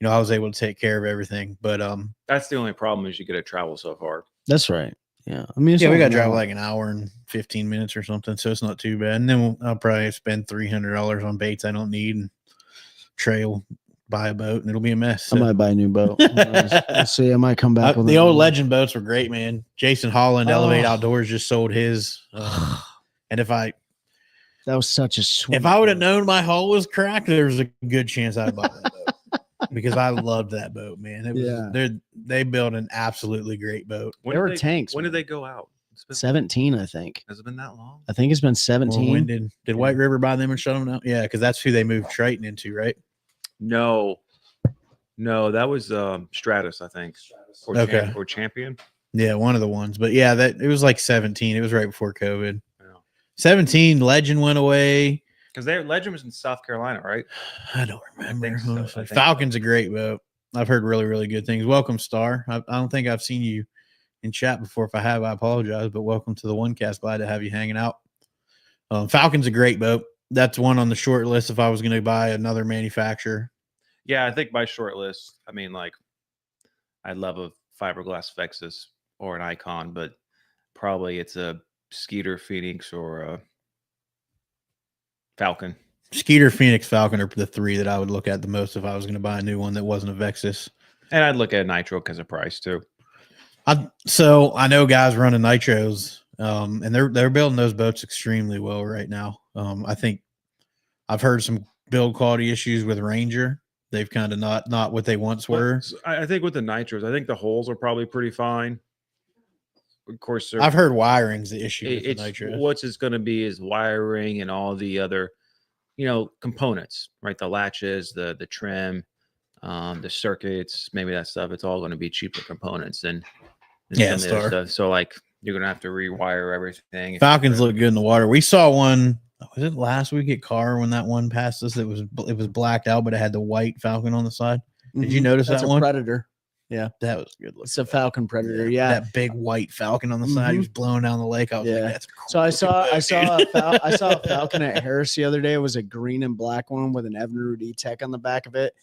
I was able to take care of everything, but, that's the only problem is you get to travel so far. That's right. Yeah. I mean, we got to drive like an hour and 15 minutes or something. So it's not too bad. And then I'll probably spend $300 on baits I don't need, and Trey will buy a boat and it'll be a mess. So. I might buy a new boat. We'll see. I might come back. The old Legend boats were great, man. Jason Holland, Elevate Outdoors, just sold his. And that was such a sweet. If I would have known my hull was cracked, there was a good chance I'd buy that boat because I loved that boat, man. It was, they built an absolutely great boat. There were tanks. When did they go out? 17, I think. Has it been that long? I think it's been 17. Well, when did White River buy them and shut them down? Yeah, because that's who they moved Triton into, right? No, that was Stratus, I think. Or Champion. Yeah, one of the ones. But yeah, it was like 17. It was right before COVID. Yeah. 17, Legend went away. Because Legend was in South Carolina, right? I don't remember. Falcon's a great boat. I've heard really, really good things. Welcome, Star. I don't think I've seen you in chat before. If I have, I apologize. But welcome to the OneCast. Glad to have you hanging out. Falcon's a great boat. That's one on the short list if I was going to buy another manufacturer. Yeah, I think my short list, I mean, like, I'd love a fiberglass Vexus or an Icon, but probably it's a Skeeter Phoenix or a Falcon. Skeeter, Phoenix, Falcon are the three that I would look at the most if I was going to buy a new one that wasn't a Vexus. And I'd look at Nitro because of price too. So I know guys running Nitros, and they're building those boats extremely well right now. I think I've heard some build quality issues with Ranger. They've kind of not what they once were. I think with the nitros, I think the holes are probably pretty fine. Of course, I've heard wiring's the issue with the it's nitro. what's it's going to be is wiring and all the other, components, right? The latches, the trim, the circuits, maybe that stuff. It's all going to be cheaper components than some of the other stuff. So like you're going to have to rewire everything. Falcons look good in the water. We saw one. Was it last week at Carr when that one passed us? It was blacked out, but it had the white Falcon on the side. Did you notice That's that a one? Predator. Yeah, that was good. It's a Falcon Predator. Yeah, that big white Falcon on the side. He was blowing down the lake. I was like, that's cool. So I saw a Falcon at Harris the other day. It was a green and black one with an Evinrude E-Tech on the back of it.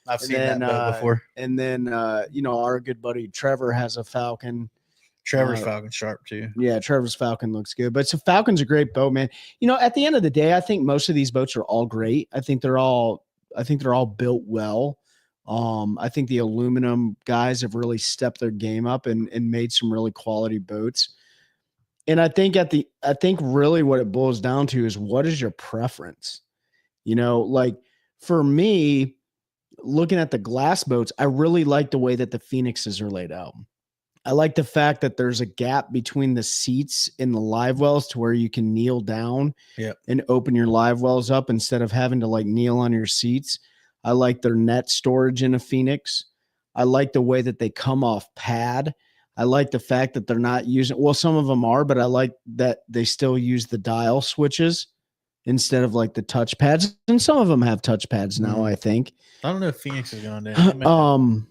I've seen that boat before. And then our good buddy Trevor has a Falcon. Trevor's Falcon sharp too. Yeah, Trevor's Falcon looks good. But so Falcon's a great boat, man. At the end of the day, I think most of these boats are all great. I think they're all built well. I think the aluminum guys have really stepped their game up and made some really quality boats. And I think really what it boils down to is what is your preference? Like for me, looking at the glass boats, I really like the way that the Phoenixes are laid out. I like the fact that there's a gap between the seats in the live wells to where you can kneel down and open your live wells up instead of having to like kneel on your seats. I like their net storage in a Phoenix. I like the way that they come off pad. I like the fact that they're not using, well, some of them are, but I like that they still use the dial switches instead of like the touch pads. And some of them have touch pads now, I think. I don't know if Phoenix is going down.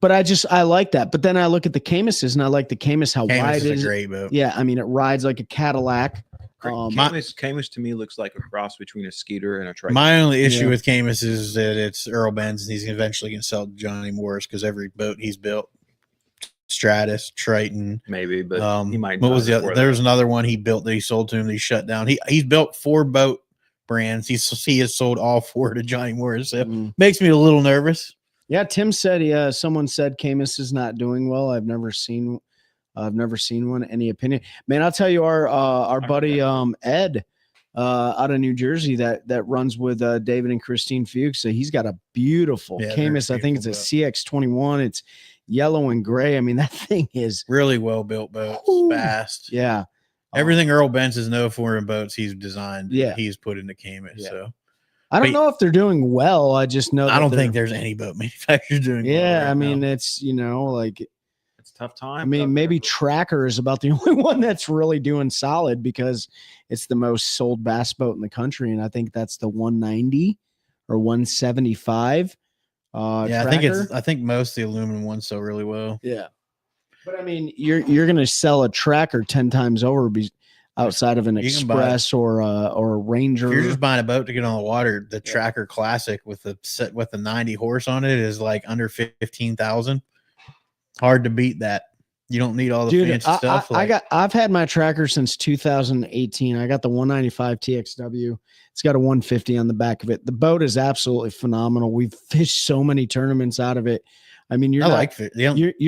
But I like that. But then I look at the Caymases and I like the Caymas, how wide it is. A great boat. Yeah. I mean, it rides like a Cadillac. Caymas to me looks like a cross between a Skeeter and a Triton. My only issue with Caymas is that it's Earl Benz and he's eventually going to sell to Johnny Morris because every boat he's built, Stratus, Triton, maybe, but he might. What was the other? There's another one he built that he sold to him that he shut down. He's built 4 boat brands. He has sold all 4 to Johnny Morris. So makes me a little nervous. Yeah, Tim said someone said Caymas is not doing well. I've never seen one. Any opinion? Man, I'll tell you, our buddy Ed out of New Jersey that runs with David and Christine Fuchs. So he's got a beautiful Caymas. I think it's a CX21. It's yellow and gray. I mean, that thing is really well built boat. Fast. Yeah. Everything Earl Benz is known for in boats he's designed. Yeah. He's put into Caymas. Yeah. So I don't know if they're doing well. I just know I don't think there's any boat manufacturer doing well. Yeah, right I mean, now. it's like it's a tough time. I mean, maybe Tracker is about the only one that's really doing solid because it's the most sold bass boat in the country, and I think that's the 190 or 175. Tracker. I think most of the aluminum ones sell really well. Yeah, but I mean, you're going to sell a Tracker 10 times over outside of an Express or a Ranger. If you're just buying a boat to get on the water, the Tracker Classic with the 90 horse on it is like under 15,000. Hard to beat that. You don't need all the fancy stuff. I've had my Tracker since 2018. I got the 195 TXW. It's got a 150 on the back of it. The boat is absolutely phenomenal. We've fished so many tournaments out of it. I mean, you're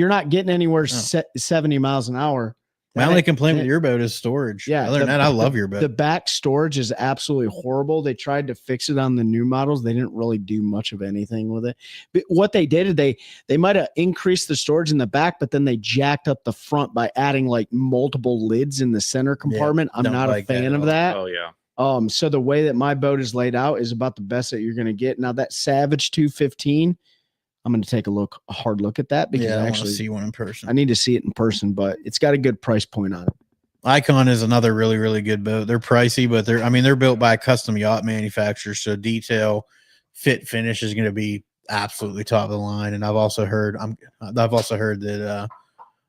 not getting anywhere 70 miles an hour. My only complaint with your boat is storage. Yeah. Other than that, I love your boat. The back storage is absolutely horrible. They tried to fix it on the new models. They didn't really do much of anything with it. But what they did is they might have increased the storage in the back, but then they jacked up the front by adding like multiple lids in the center compartment. I'm not a fan of that. Oh yeah. So the way that my boat is laid out is about the best that you're going to get. Now that Savage 215, I'm going to take a hard look at that because I actually see one in person. I need to see it in person, but it's got a good price point on it. Icon is another really, really good boat. They're pricey, but they're built by a custom yacht manufacturer. So detail, fit, finish is going to be absolutely top of the line. And I've also heard that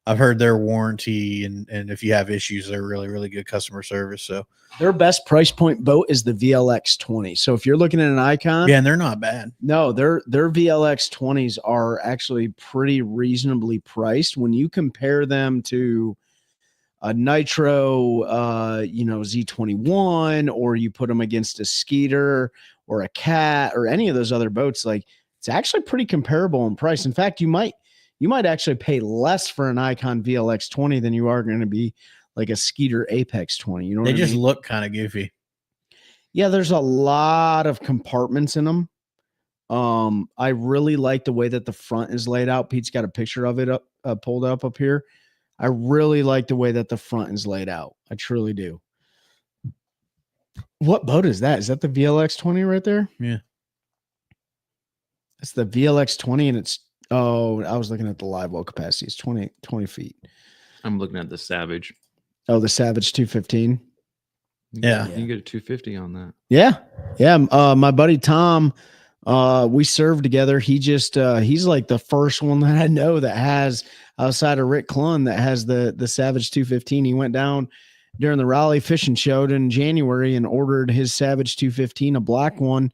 I've heard their warranty and if you have issues, they're really, really good customer service. So their best price point boat is the VLX 20. So if you're looking at an Icon, and they're not bad. No, their VLX 20s are actually pretty reasonably priced when you compare them to a Nitro, Z21, or you put them against a Skeeter or a Cat or any of those other boats. Like it's actually pretty comparable in price. In fact, you might actually pay less for an Icon VLX 20 than you are going to be like a Skeeter Apex 20. You know, they just look kind of goofy. Yeah, there's a lot of compartments in them. I really like the way that the front is laid out. Pete's got a picture of it pulled up here. I really like the way that the front is laid out. I truly do. What boat is that? Is that the VLX 20 right there? Yeah. It's the VLX 20 and it's, I was looking at the live well capacity. It's 20 feet. I'm looking at the Savage. Oh, the Savage 215. Yeah. You can get a 250 on that. Yeah. Yeah. My buddy Tom, we served together. He just, he's like the first one that I know that has, outside of Rick Clun, that has the Savage 215. He went down during the Raleigh Fishing Show in January and ordered his Savage 215, a black one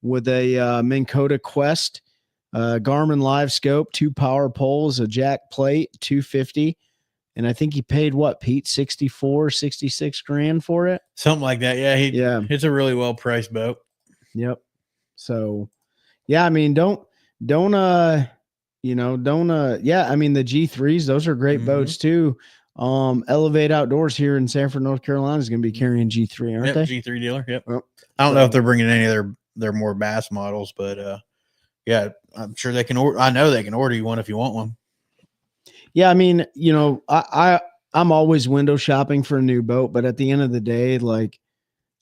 with a Minn Kota Quest, Garmin Live Scope, 2 power poles, a jack plate, 250. And I think he paid what, Pete, 66 grand for it? Something like that. Yeah. Yeah. It's a really well priced boat. Yep. So, yeah, I mean, yeah, I mean, the G3s, those are great boats too. Elevate Outdoors here in Sanford, North Carolina is going to be carrying G3, aren't they? G3 dealer. Yep. Well, I don't know if they're bringing any of their more bass models, but yeah, I'm sure they can order. I know they can order you one if you want one. Yeah, I mean, I'm always window shopping for a new boat, but at the end of the day, like,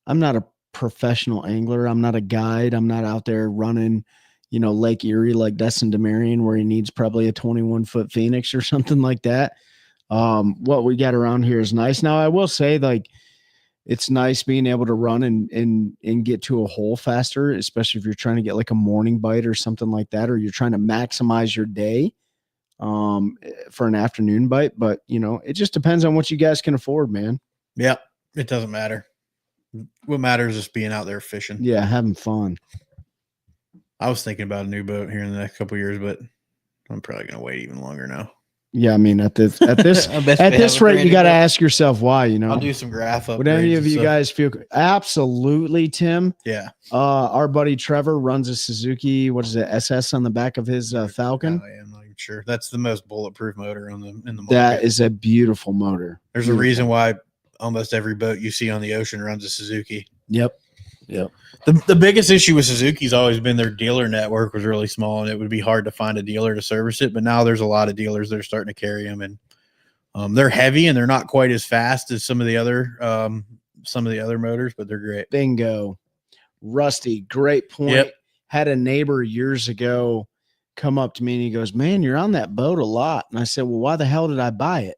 I'm not a professional angler. I'm not a guide. I'm not out there running, Lake Erie like Dustin DeMarion, where he needs probably a 21-foot Phoenix or something like that. What we got around here is nice. Now, I will say, like, it's nice being able to run and get to a hole faster, especially if you're trying to get like a morning bite or something like that, or you're trying to maximize your day for an afternoon bite. But, it just depends on what you guys can afford, man. Yeah, it doesn't matter. What matters is being out there fishing. Yeah, having fun. I was thinking about a new boat here in the next couple of years, but I'm probably going to wait even longer now. Yeah, I mean, at this rate, you got to ask yourself why. I'll do some graph upgrades. Would any of you guys feel? Absolutely, Tim. Yeah. Our buddy Trevor runs a Suzuki. What is it? SS on the back of his Falcon. Oh, yeah, I'm not even sure. That's the most bulletproof motor in the market. That is a beautiful motor. There's a reason why almost every boat you see on the ocean runs a Suzuki. Yep. The biggest issue with Suzuki's always been their dealer network was really small, and it would be hard to find a dealer to service it. But now there's a lot of dealers that are starting to carry them, and they're heavy and they're not quite as fast as some of the other motors, but they're great. Bingo. Rusty, great point. Yep. Had a neighbor years ago come up to me and he goes, "Man, you're on that boat a lot." And I said, "Well, why the hell did I buy it?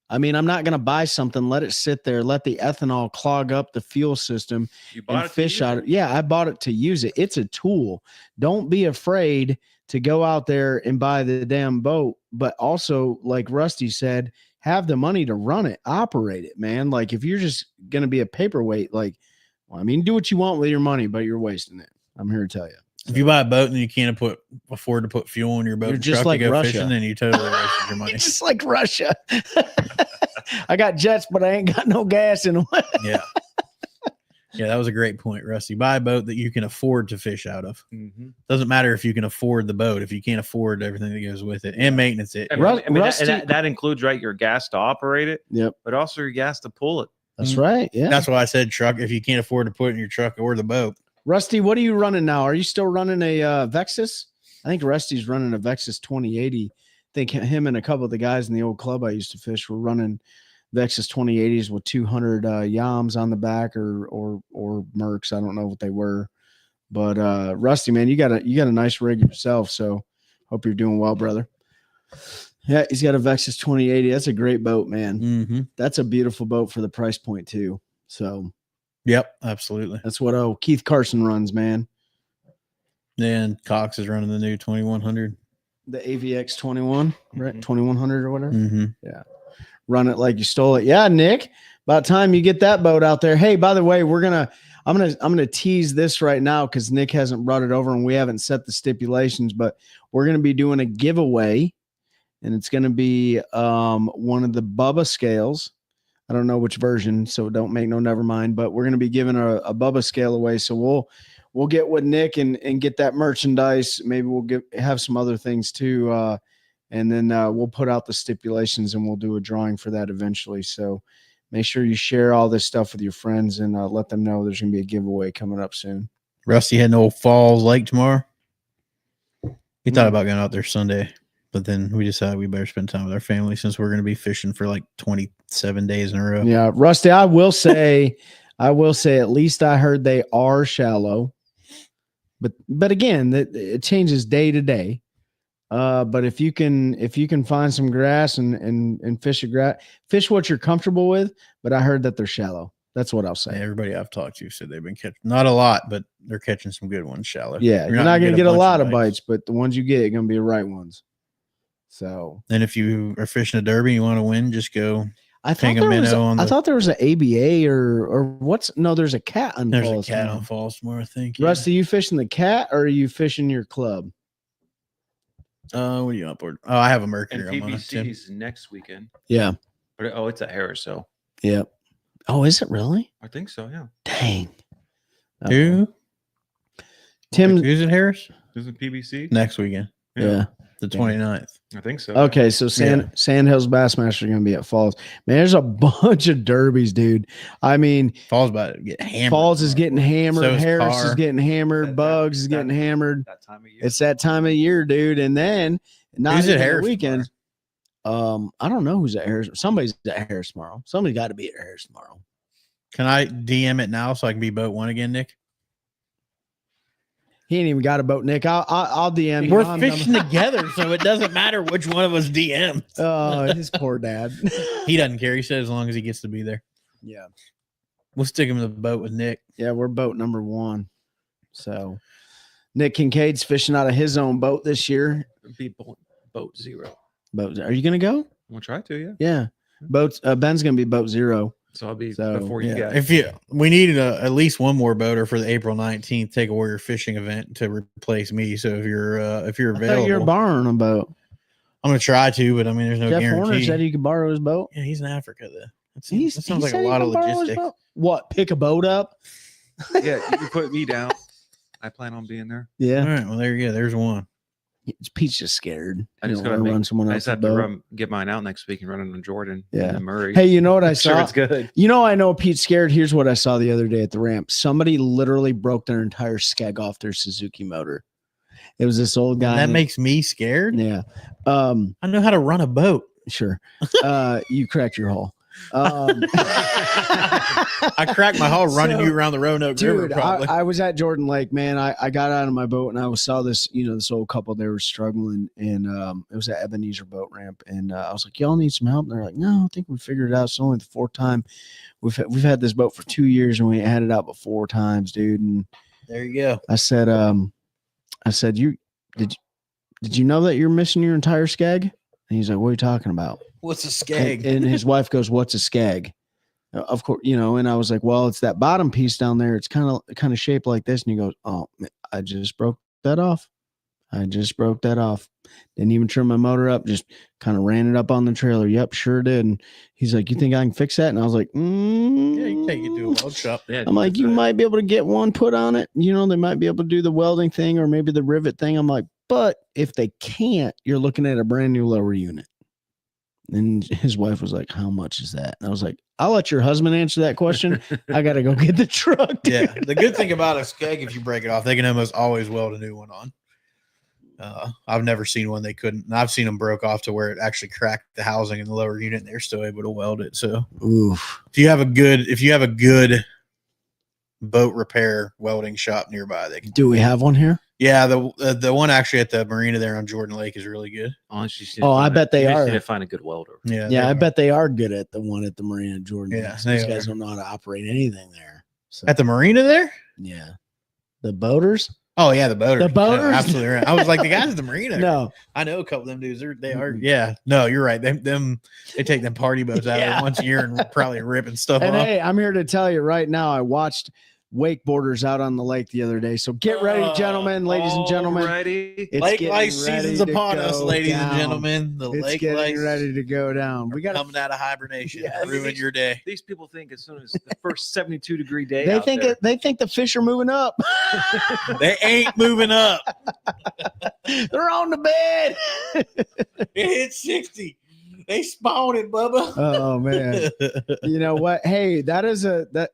I mean, I'm not going to buy something, let it sit there, let the ethanol clog up the fuel system and fish out of it." Yeah, I bought it to use it. It's a tool. Don't be afraid to go out there and buy the damn boat. But also, like Rusty said, have the money to run it, operate it, man. Like, if you're just going to be a paperweight, like, well, I mean, do what you want with your money, but you're wasting it. I'm here to tell you. If you buy a boat and you can't afford to put fuel in your boat, you're just like to go Russia. fishing, then you totally wasted your money. You're just like Russia. I got jets, but I ain't got no gas in them. Yeah. Yeah, that was a great point, Rusty. Buy a boat that you can afford to fish out of. Mm-hmm. Doesn't matter if you can afford the boat, if you can't afford everything that goes with it and maintenance it. That includes, right, your gas to operate it. Yep. But also your gas to pull it. That's right. Yeah. That's why I said truck. If you can't afford to put it in your truck or the boat. Rusty, what are you running now? Are you still running a Vexus? I think Rusty's running a Vexus 2080. I think him and a couple of the guys in the old club I used to fish were running Vexus 2080s with 200 Yams on the back or Mercs. I don't know what they were, but Rusty, man, you got a nice rig yourself. So hope you're doing well, brother. Yeah, he's got a Vexus 2080. That's a great boat, man. Mm-hmm. That's a beautiful boat for the price point too. So. Yep, absolutely. That's what Keith Carson runs, man. And Cox is running the new 2100. The AVX 21, right? 2100 or whatever. Mm-hmm. Yeah. Run it like you stole it. Yeah, Nick. About time you get that boat out there. Hey, by the way, I'm gonna tease this right now because Nick hasn't brought it over and we haven't set the stipulations, but we're gonna be doing a giveaway, and it's gonna be one of the Bubba scales. I don't know which version, so don't make no never mind. But we're going to be giving a Bubba scale away, so we'll get with Nick and get that merchandise. Maybe we'll have some other things too, and then we'll put out the stipulations and we'll do a drawing for that eventually. So make sure you share all this stuff with your friends and let them know there's going to be a giveaway coming up soon. Rusty heading to Old Falls Lake tomorrow. He thought about going out there Sunday, but then we decided we better spend time with our family since we're going to be fishing for like 27 days in a row. Yeah, Rusty, I will say at least I heard they are shallow. But again, it changes day to day. But if you can find some grass and fish what you're comfortable with, but I heard that they're shallow. That's what I'll say. Everybody I've talked to said they've been catching not a lot, but they're catching some good ones shallow. Yeah, you're not going to get a lot of bites, but the ones you get are going to be the right ones. So then if you are fishing a derby, you want to win, just go. I thought there was an ABA or what's no, there's a cat on There's Falls. a cat on Falls tomorrow, I think. Rusty, you fishing the cat or are you fishing your club? What are you on board? Oh, I have a Mercury. And PBC's next weekend. Yeah. But it's at Harris, so. Yep. Oh, is it really? I think so, yeah. Dang. Who? Tim. Who's at Harris? Is it PBC? Next weekend. Yeah. The 29th. I think so. Okay, so Sandhills Bassmaster are going to be at Falls. Man, there's a bunch of derbies, dude. I mean, Falls about to get hammered. Falls is getting hammered. So is Harris Carr. is getting hammered. Bugs is getting hammered. That time of year. It's that time of year, dude. And then Who's at Harris weekend. I don't know who's at Harris. Somebody's at Harris tomorrow. Somebody got to be at Harris tomorrow. Can I DM it now so I can be boat one again, Nick? He ain't even got a boat, Nick. I'll DM. We're fishing together, so it doesn't matter which one of us DM. Oh, his poor dad. He doesn't care. He said as long as he gets to be there. Yeah. We'll stick him in the boat with Nick. Yeah, we're boat number 1. So Nick Kincaid's fishing out of his own boat this year. Be boat 0. Boat. Are you gonna go? I'm gonna try to, yeah. Yeah. Boats. Ben's gonna be boat 0. So I'll be before you guys. We needed at least one more boater for the April 19th Take a Warrior fishing event to replace me. So if you're available, You're borrowing a boat. I'm gonna try to, but I mean, there's no Jeff guarantee. Horner said you could borrow his boat. Yeah, he's in Africa though. That He sounds like a said he lot of could borrow his logistics. boat. What? Pick a boat up? Yeah, you can put me down. I plan on being there. Yeah. All right, well there you go. There's one. Pete's just scared. I just gotta run someone else. I just have to get mine out next week and run it on Jordan. Yeah. And Murray. Hey, you know what I saw? Sure, it's good. You know, I know Pete's scared. Here's what I saw the other day at the ramp. Somebody literally broke their entire skeg off their Suzuki motor. It was this old guy. That makes me scared. Yeah. I know how to run a boat. Sure. You cracked your hull. I cracked my hull running you around the Roanoke River. Probably. I was at Jordan Lake, man. I got out of my boat and I saw this, this old couple. They were struggling, and it was at Ebenezer boat ramp. And I was like, "Y'all need some help?" And they're like, "No, I think we figured it out. It's only the 4th time we've had this boat for 2 years, and we had it out but 4 times, dude." And there you go. I said, "You did you know that you're missing your entire skeg?" And he's like, "What are you talking about?" What's a skeg? And his wife goes, "What's a skeg?" Of course, and I was like, "Well, it's that bottom piece down there. It's kind of shaped like this." And he goes, "Oh, I just broke that off. Didn't even trim my motor up. Just kind of ran it up on the trailer." Yep, sure did. And he's like, "You think I can fix that?" And I was like, Yeah, you can take it to a weld shop. Yeah, I'm like, "You might be able to get one put on it. They might be able to do the welding thing or maybe the rivet thing." I'm like, "But if they can't, you're looking at a brand new lower unit." And his wife was like, "How much is that?" And I was like, "I'll let your husband answer that question. I got to go get the truck." Dude. Yeah. The good thing about a skeg, if you break it off, they can almost always weld a new one on. I've never seen one they couldn't. And I've seen them broke off to where it actually cracked the housing in the lower unit, and they're still able to weld it. So, if you have a good boat repair welding shop nearby, they can. Do we have one here? Yeah, the one actually at the marina there on Jordan Lake is really good. Honestly, I bet they are. Need to find a good welder. Yeah, I bet they are good at the one at the marina, Jordan. Yeah, these guys don't know how to operate anything there. So, at the marina there? Yeah, the boaters. Oh yeah, the boaters. The boaters, yeah, absolutely right. I was like, the guys at the marina. No, I know a couple of them dudes. They are. Yeah, no, you're right. They take them party boats out of once a year and probably ripping stuff and off. Hey, I'm here to tell you right now. I watched wakeboarders out on the lake the other day. So get ready, gentlemen, ladies and gentlemen. It's lake life season's upon us, ladies and gentlemen. The it's lake getting life ready to go down. We got coming out of hibernation. Yeah, Ruin your day. These people think as soon as the first 72-degree day, They think the fish are moving up. They ain't moving up. They're on the bed. It hit 60. They spawned it, Bubba. Oh man. You know what? Hey, that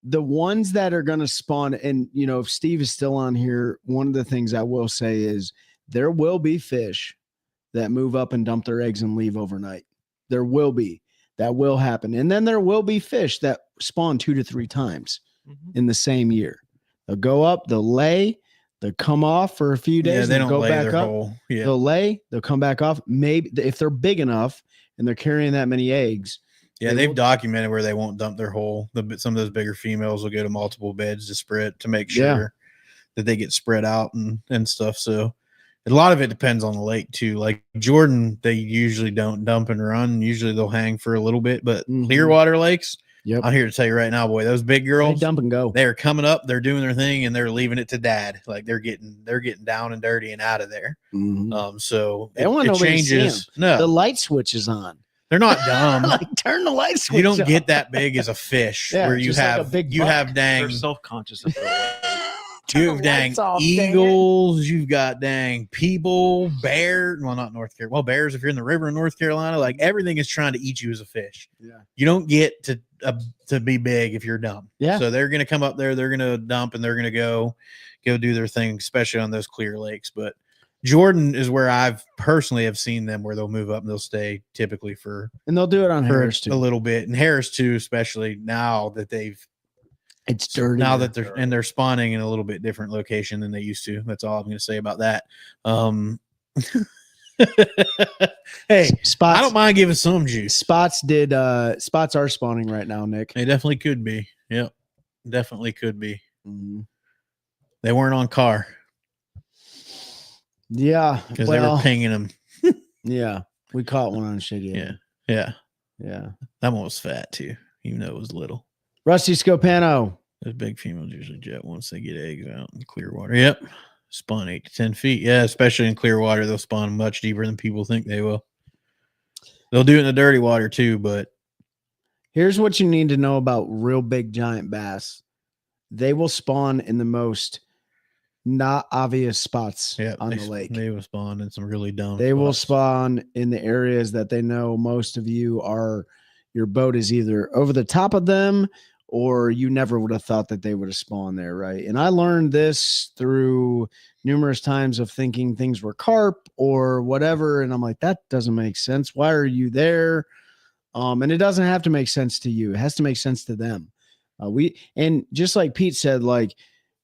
the ones that are going to spawn, and if Steve is still on here, one of the things I will say is there will be fish that move up and dump their eggs and leave overnight. There will be. That will happen. And then there will be fish that spawn 2 to 3 times in the same year. They'll go up, they'll lay, they'll come off for a few days, they don't go lay back their up. whole. Yeah. They'll lay, they'll come back off. Maybe if they're big enough and they're carrying that many eggs. Yeah, they've documented where they won't dump their whole. Some of those bigger females will go to multiple beds to spread to make sure that they get spread out and stuff. So a lot of it depends on the lake too. Like Jordan, they usually don't dump and run. Usually they'll hang for a little bit, but Clearwater lakes, I'm here to tell you right now, boy, those big girls, they dump and go. They're coming up, they're doing their thing, and they're leaving it to dad. Like they're getting down and dirty and out of there. So it changes. No, the light switch is on. They're not dumb. Like turn the light switch. You don't on. get that big as a fish where you have like a big you buck. have dang They're self-conscious of their weight. you have dang off, eagles, you've got dang people, bear. Well, not North Carolina. Well, bears if you're in the river in North Carolina, like everything is trying to eat you as a fish. Yeah. You don't get to be big if you're dumb. Yeah. So they're gonna come up there, they're gonna dump, and they're gonna go do their thing, especially on those clear lakes. But Jordan is where I've personally have seen them where they'll move up and they'll stay typically and they'll do it on Harris a too. little bit, and Harris too, especially now that it's dirty now that they're spawning in a little bit different location than they used to. That's all I'm going to say about that. Hey, Spots, I don't mind giving some juice. Spots are spawning right now, Nick. They definitely could be. Yep, definitely could be. Mm-hmm. They weren't on car. Yeah, because they were pinging them. Yeah, we caught one on Shady. Yeah. That one was fat too, even though it was little. Rusty Scopano. Those big females usually jet once they get eggs out in clear water. Yep, spawn 8 to 10 feet. Yeah, especially in clear water, they'll spawn much deeper than people think they will. They'll do it in the dirty water too, but here's what you need to know about real big giant bass. They will spawn in the most not obvious spots on the lake. They will spawn in some really dumb They spots. will spawn in the areas that they know most of you are. Your boat is either over the top of them or you never would have thought that they would have spawned there, right? And I learned this through numerous times of thinking things were carp or whatever. And I'm like, that doesn't make sense. Why are you there? And it doesn't have to make sense to you. It has to make sense to them. And just like Pete said, like,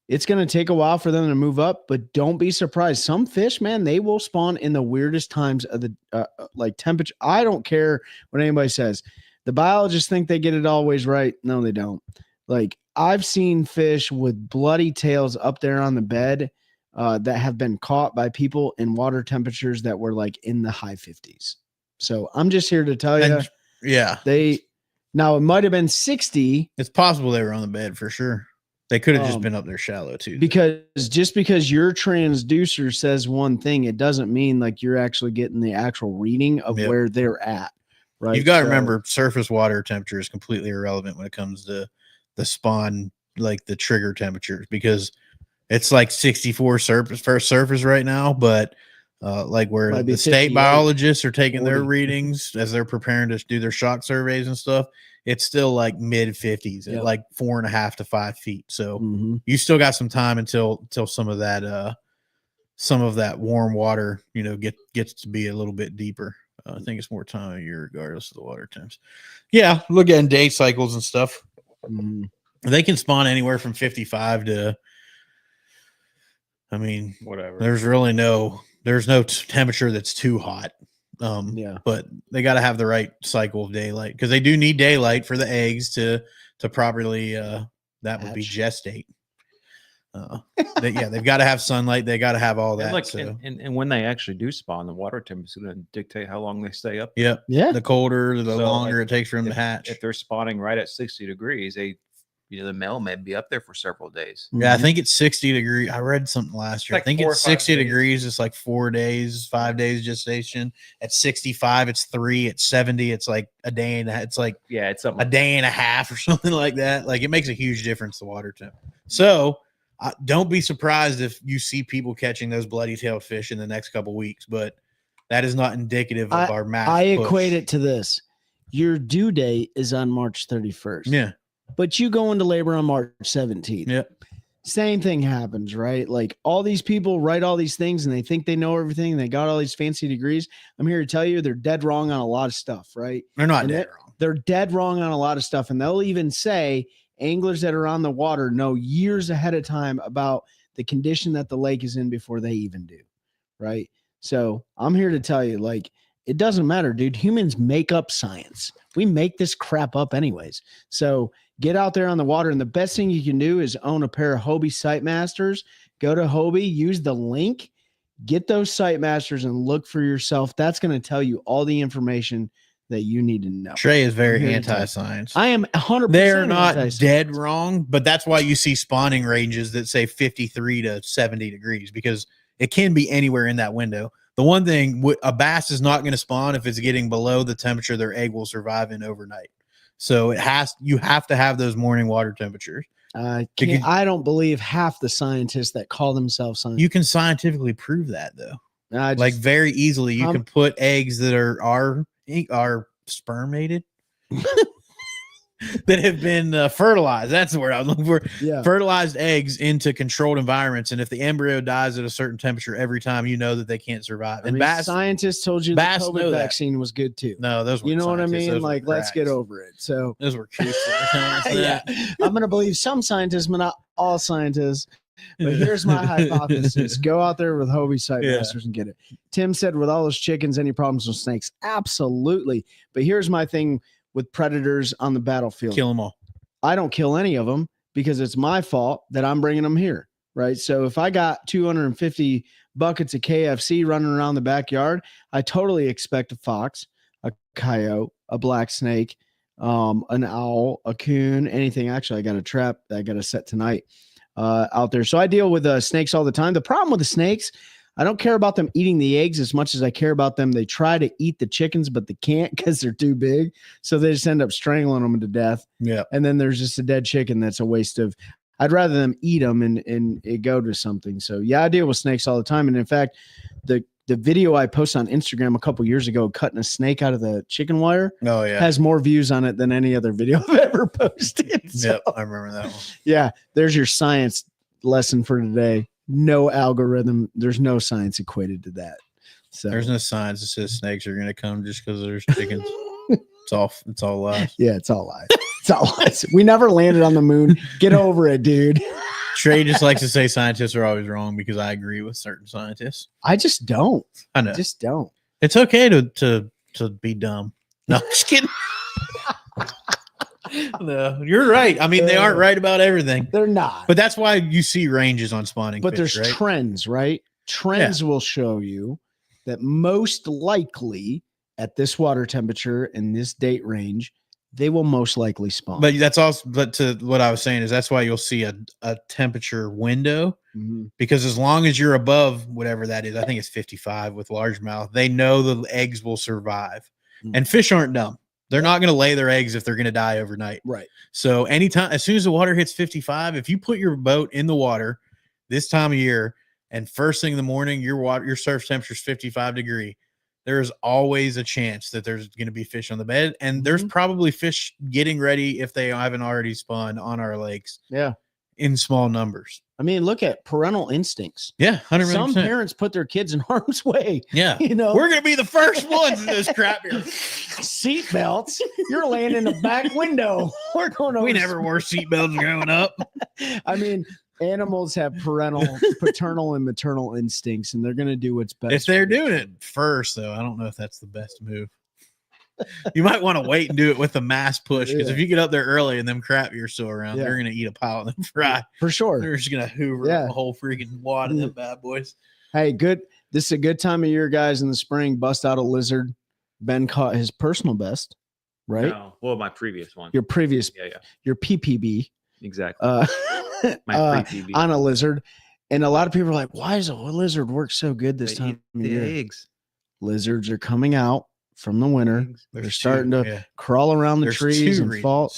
it's going to take a while for them to move up, but don't be surprised. Some fish, man, they will spawn in the weirdest times of the like temperature. I don't care what anybody says. The biologists think they get it always right. No, they don't. Like I've seen fish with bloody tails up there on the bed that have been caught by people in water temperatures that were like in the high 50s. So I'm just here to tell you. Yeah. Now it might have been 60. It's possible they were on the bed for sure. They could have just been up there shallow too. Because just because your transducer says one thing, it doesn't mean like you're actually getting the actual reading of where they're at. Right. You've got to remember surface water temperature is completely irrelevant when it comes to the spawn, like the trigger temperatures, because it's like 64 surface right now. But like where the state biologists are taking 40. Their readings as they're preparing to do their shock surveys and stuff, it's still like mid 50s at like 4.5 to 5 feet. So you still got some time until some of that warm water, gets to be a little bit deeper. I think it's more time of year regardless of the water temps. Yeah, look at day cycles and stuff. They can spawn anywhere from 55 to, whatever. There's no temperature that's too hot. But they got to have the right cycle of daylight because they do need daylight for the eggs to properly that would be gestate. They've got to have sunlight. They got to have all that. And when they actually do spawn, the water temperature is going to dictate how long they stay up. Yeah. The colder, the longer it takes for them to hatch. If they're spawning right at 60 degrees, the male may be up there for several days. Yeah, I think it's 60 degrees. I read something last year. I think it's 60 degrees. It's like 4 days, 5 days gestation. At 65, it's 3. At 70, it's like a day and it's like it's something a day and a half or something like that. Like it makes a huge difference, the water temp. So don't be surprised if you see people catching those bloody tailed fish in the next couple weeks. But that is not indicative of our mass. I push. equate it to this. Your due date is on March 31st. Yeah. But you go into labor on March 17th. Yeah. Same thing happens, right? Like all these people write all these things and they think they know everything. And they got all these fancy degrees. I'm here to tell you they're dead wrong on a lot of stuff, right? They're not And dead wrong. They're dead wrong on a lot of stuff. And they'll even say anglers that are on the water know years ahead of time about the condition that the lake is in before they even do, right? So I'm here to tell you, like, it doesn't matter, dude. Humans make up science. We make this crap up anyways. So get out there on the water. And the best thing you can do is own a pair of Hobie Sightmasters. Go to Hobie, use the link, get those Sightmasters and look for yourself. That's going to tell you all the information that you need to know. Trey is very anti-science. I am 100%. They're not dead wrong, but that's why you see spawning ranges that say 53 to 70 degrees, because it can be anywhere in that window. The one thing, a bass is not going to spawn if it's getting below the temperature their egg will survive in overnight. So you have to have those morning water temperatures. I don't believe half the scientists that call themselves scientists. You can scientifically prove that though. Like very easily, you can put eggs that are spermated that have been fertilized. That's the word I was looking for. Yeah. Fertilized eggs into controlled environments. And if the embryo dies at a certain temperature every time, you know that they can't survive. And bass scientists told you the COVID vaccine was good too. No, those were, you know what I mean? Like, let's get over it. So those were cute. Yeah. I'm going to believe some scientists, but not all scientists. But here's my hypothesis. Go out there with Hobie Sightmasters and get it. Tim said, with all those chickens, any problems with snakes? Absolutely. But here's my thing with predators on the battlefield. Kill them all. I don't kill any of them because it's my fault that I'm bringing them here, right? So if I got 250 buckets of KFC running around the backyard, I totally expect a fox, a coyote, a black snake, an owl, a coon, anything. Actually, I got a trap that I got to set tonight out there. So I deal with snakes all the time. The problem with the snakes, I don't care about them eating the eggs as much as I care about them. They try to eat the chickens, but they can't because they're too big. So they just end up strangling them to death. Yeah. And then there's just a dead chicken. That's a waste of, I'd rather them eat them and it go to something. So yeah, I deal with snakes all the time. And in fact, the video I posted on Instagram a couple years ago, cutting a snake out of the chicken wire, has more views on it than any other video I've ever posted. So, yep, I remember that one. Yeah, there's your science lesson for today. No algorithm. There's no science equated to that. So there's no science that says snakes are going to come just because there's chickens. It's all lies. Yeah, it's all lies. It's all lies. We never landed on the moon. Get over it, dude. Trey just likes to say scientists are always wrong because I agree with certain scientists. I just don't. I know. I just don't. It's okay to be dumb. No, just kidding. No, you're right. I mean, they aren't right about everything. They're not. But that's why you see ranges on spawning. But fish, there's right? trends, right? Trends will show you that most likely at this water temperature in this date range, they will most likely spawn. But that's also, but to what I was saying is that's why you'll see a temperature window, because as long as you're above whatever that is, I think it's 55 with largemouth, they know the eggs will survive. And fish aren't dumb. They're not going to lay their eggs if they're going to die overnight. Right. So anytime, as soon as the water hits 55, if you put your boat in the water this time of year and first thing in the morning, your surface temperature is 55 degree, there is always a chance that there's going to be fish on the bed. And there's probably fish getting ready if they haven't already spawned on our lakes. Yeah. In small numbers. I mean, look at parental instincts. Yeah, 100%. Some parents put their kids in harm's way. Yeah. You know, we're going to be the first ones in this crap here. Seatbelts. You're laying in the back window. We're going over. We never wore seatbelts growing up. I mean, animals have paternal and maternal instincts, and they're going to do what's best. If they're doing it first, though, I don't know if that's the best move. You might want to wait and do it with a mass push, because if you get up there early and them crap you're still around, they're going to eat a pile of them fry. For sure. They're just going to hoover up a whole freaking wad of them bad boys. Hey, good. This is a good time of year, guys, in the spring. Bust out a lizard. Ben caught his personal best, right? No, well, my previous one. Your previous, yeah. Your PPB. Exactly. My PPB. On a lizard. And a lot of people are like, why does a lizard work so good this time of year? Eggs. Lizards are coming out from the winter. They're starting to crawl around the trees and fall.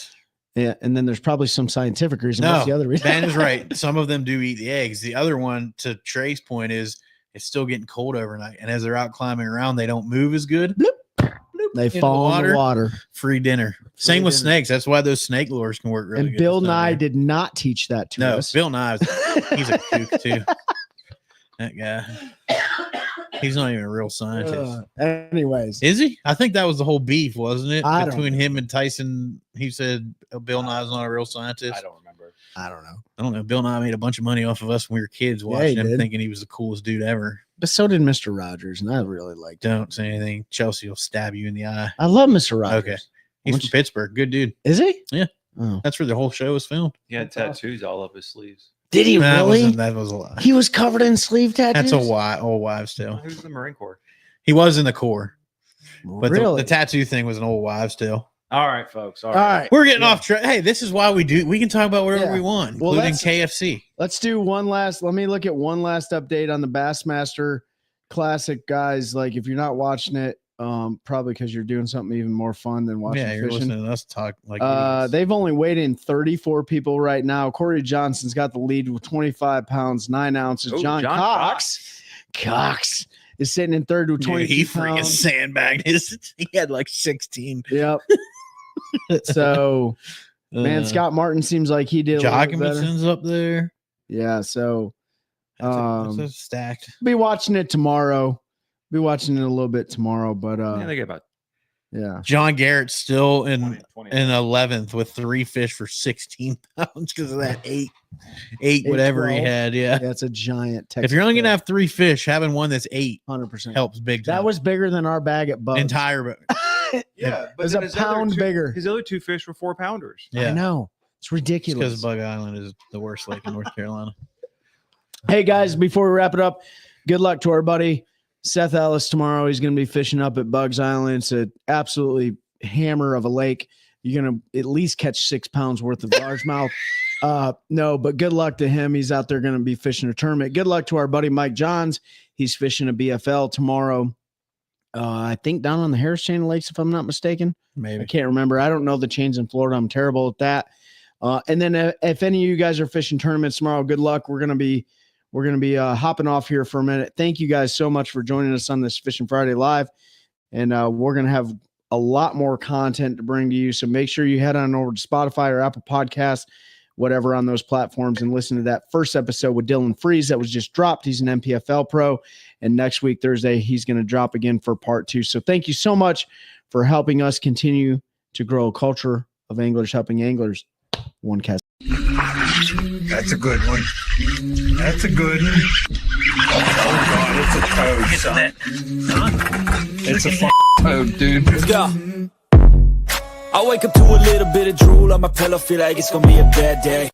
Yeah, and then there's probably some scientific reason. No, what's the other reason? Ben is right. Some of them do eat the eggs. The other one, to Trey's point, is it's still getting cold overnight. And as they're out climbing around, they don't move as good. They into fall in the water. Free dinner. Same with snakes. That's why those snake lures can work really and good. Bill Nye did not teach that to us. Bill Nye, he's a kook too. That guy. He's not even a real scientist. Anyways. Is he? I think that was the whole beef, wasn't it? I Between him and Tyson. He said Bill Nye's not a real scientist. I don't remember. I don't know. I don't know. Bill Nye made a bunch of money off of us when we were kids watching him, thinking he was the coolest dude ever. But so did Mr. Rogers, and I really liked him. Don't say anything. Chelsea will stab you in the eye. I love Mr. Rogers. Okay. He's from Pittsburgh. Good dude. Is he? Yeah. Oh. That's where the whole show was filmed. He had tattoos all up his sleeves. Did he really? That was a lie. He was covered in sleeve tattoos? That's a old wives' tale. He was in the Marine Corps. He was in the Corps. But really? the tattoo thing was an old wives' tale. All right, folks. All right. We're getting off track. Hey, this is why we can talk about whatever we want, Well, including KFC. Let's do let me look at one last update on the Bassmaster Classic, guys. Like, if you're not watching it, probably because you're doing something even more fun than watching You're fishing. listening to us talk like idiots. They've only weighed in 34 people right now. Corey Johnson's got the lead with 25 pounds, 9 ounces. Ooh, John Cox is sitting in third with 22 he freaking pounds. sandbagged his. He had like 16. Yep. So, man, Scott Martin seems like he did a little bit better. Jockinson's up there. Yeah, so That's stacked. be watching it tomorrow. Be watching it a little bit tomorrow, but Yeah, they get about John Garrett's still in 20. 11th with 3 fish for 16 pounds because of that eight whatever he 12. had. Yeah. That's a giant Texas If you're only gonna fish. have 3 fish, having one that's 8 100%. helps big time. That was bigger than our bag at Bub's. entire. Yeah, It was a pound bigger. His other 2 fish were 4 pounders. I Yeah, know. It's ridiculous. because Bug Island is the worst lake in North Carolina. Hey, guys, before we wrap it up, good luck to our buddy Seth Ellis tomorrow. He's going to be fishing up at Bugs Island. It's an absolutely hammer of a lake. You're going to at least catch 6 pounds worth of largemouth. No, but good luck to him. He's out there going to be fishing a tournament. Good luck to our buddy Mike Johns. He's fishing a BFL tomorrow. I think down on the Harris Chain of Lakes, if I'm not mistaken. Maybe. I can't remember. I don't know the chains in Florida. I'm terrible at that. And then if any of you guys are fishing tournaments tomorrow, good luck. We're going to be hopping off here for a minute. Thank you guys so much for joining us on this Fishing Friday Live. And we're going to have a lot more content to bring to you. So make sure you head on over to Spotify or Apple Podcasts, whatever on those platforms, and listen to that first episode with Dylan Freeze that was just dropped. He's an MPFL pro. And next week, Thursday, he's going to drop again for part 2. So thank you so much for helping us continue to grow a culture of anglers helping anglers. One cast. That's a good one. That's a good one. Oh God, it's a toad, son. It's a toad, dude. Let's go. I wake up to a little bit of drool on my pillow, feel like it's gonna be a bad day.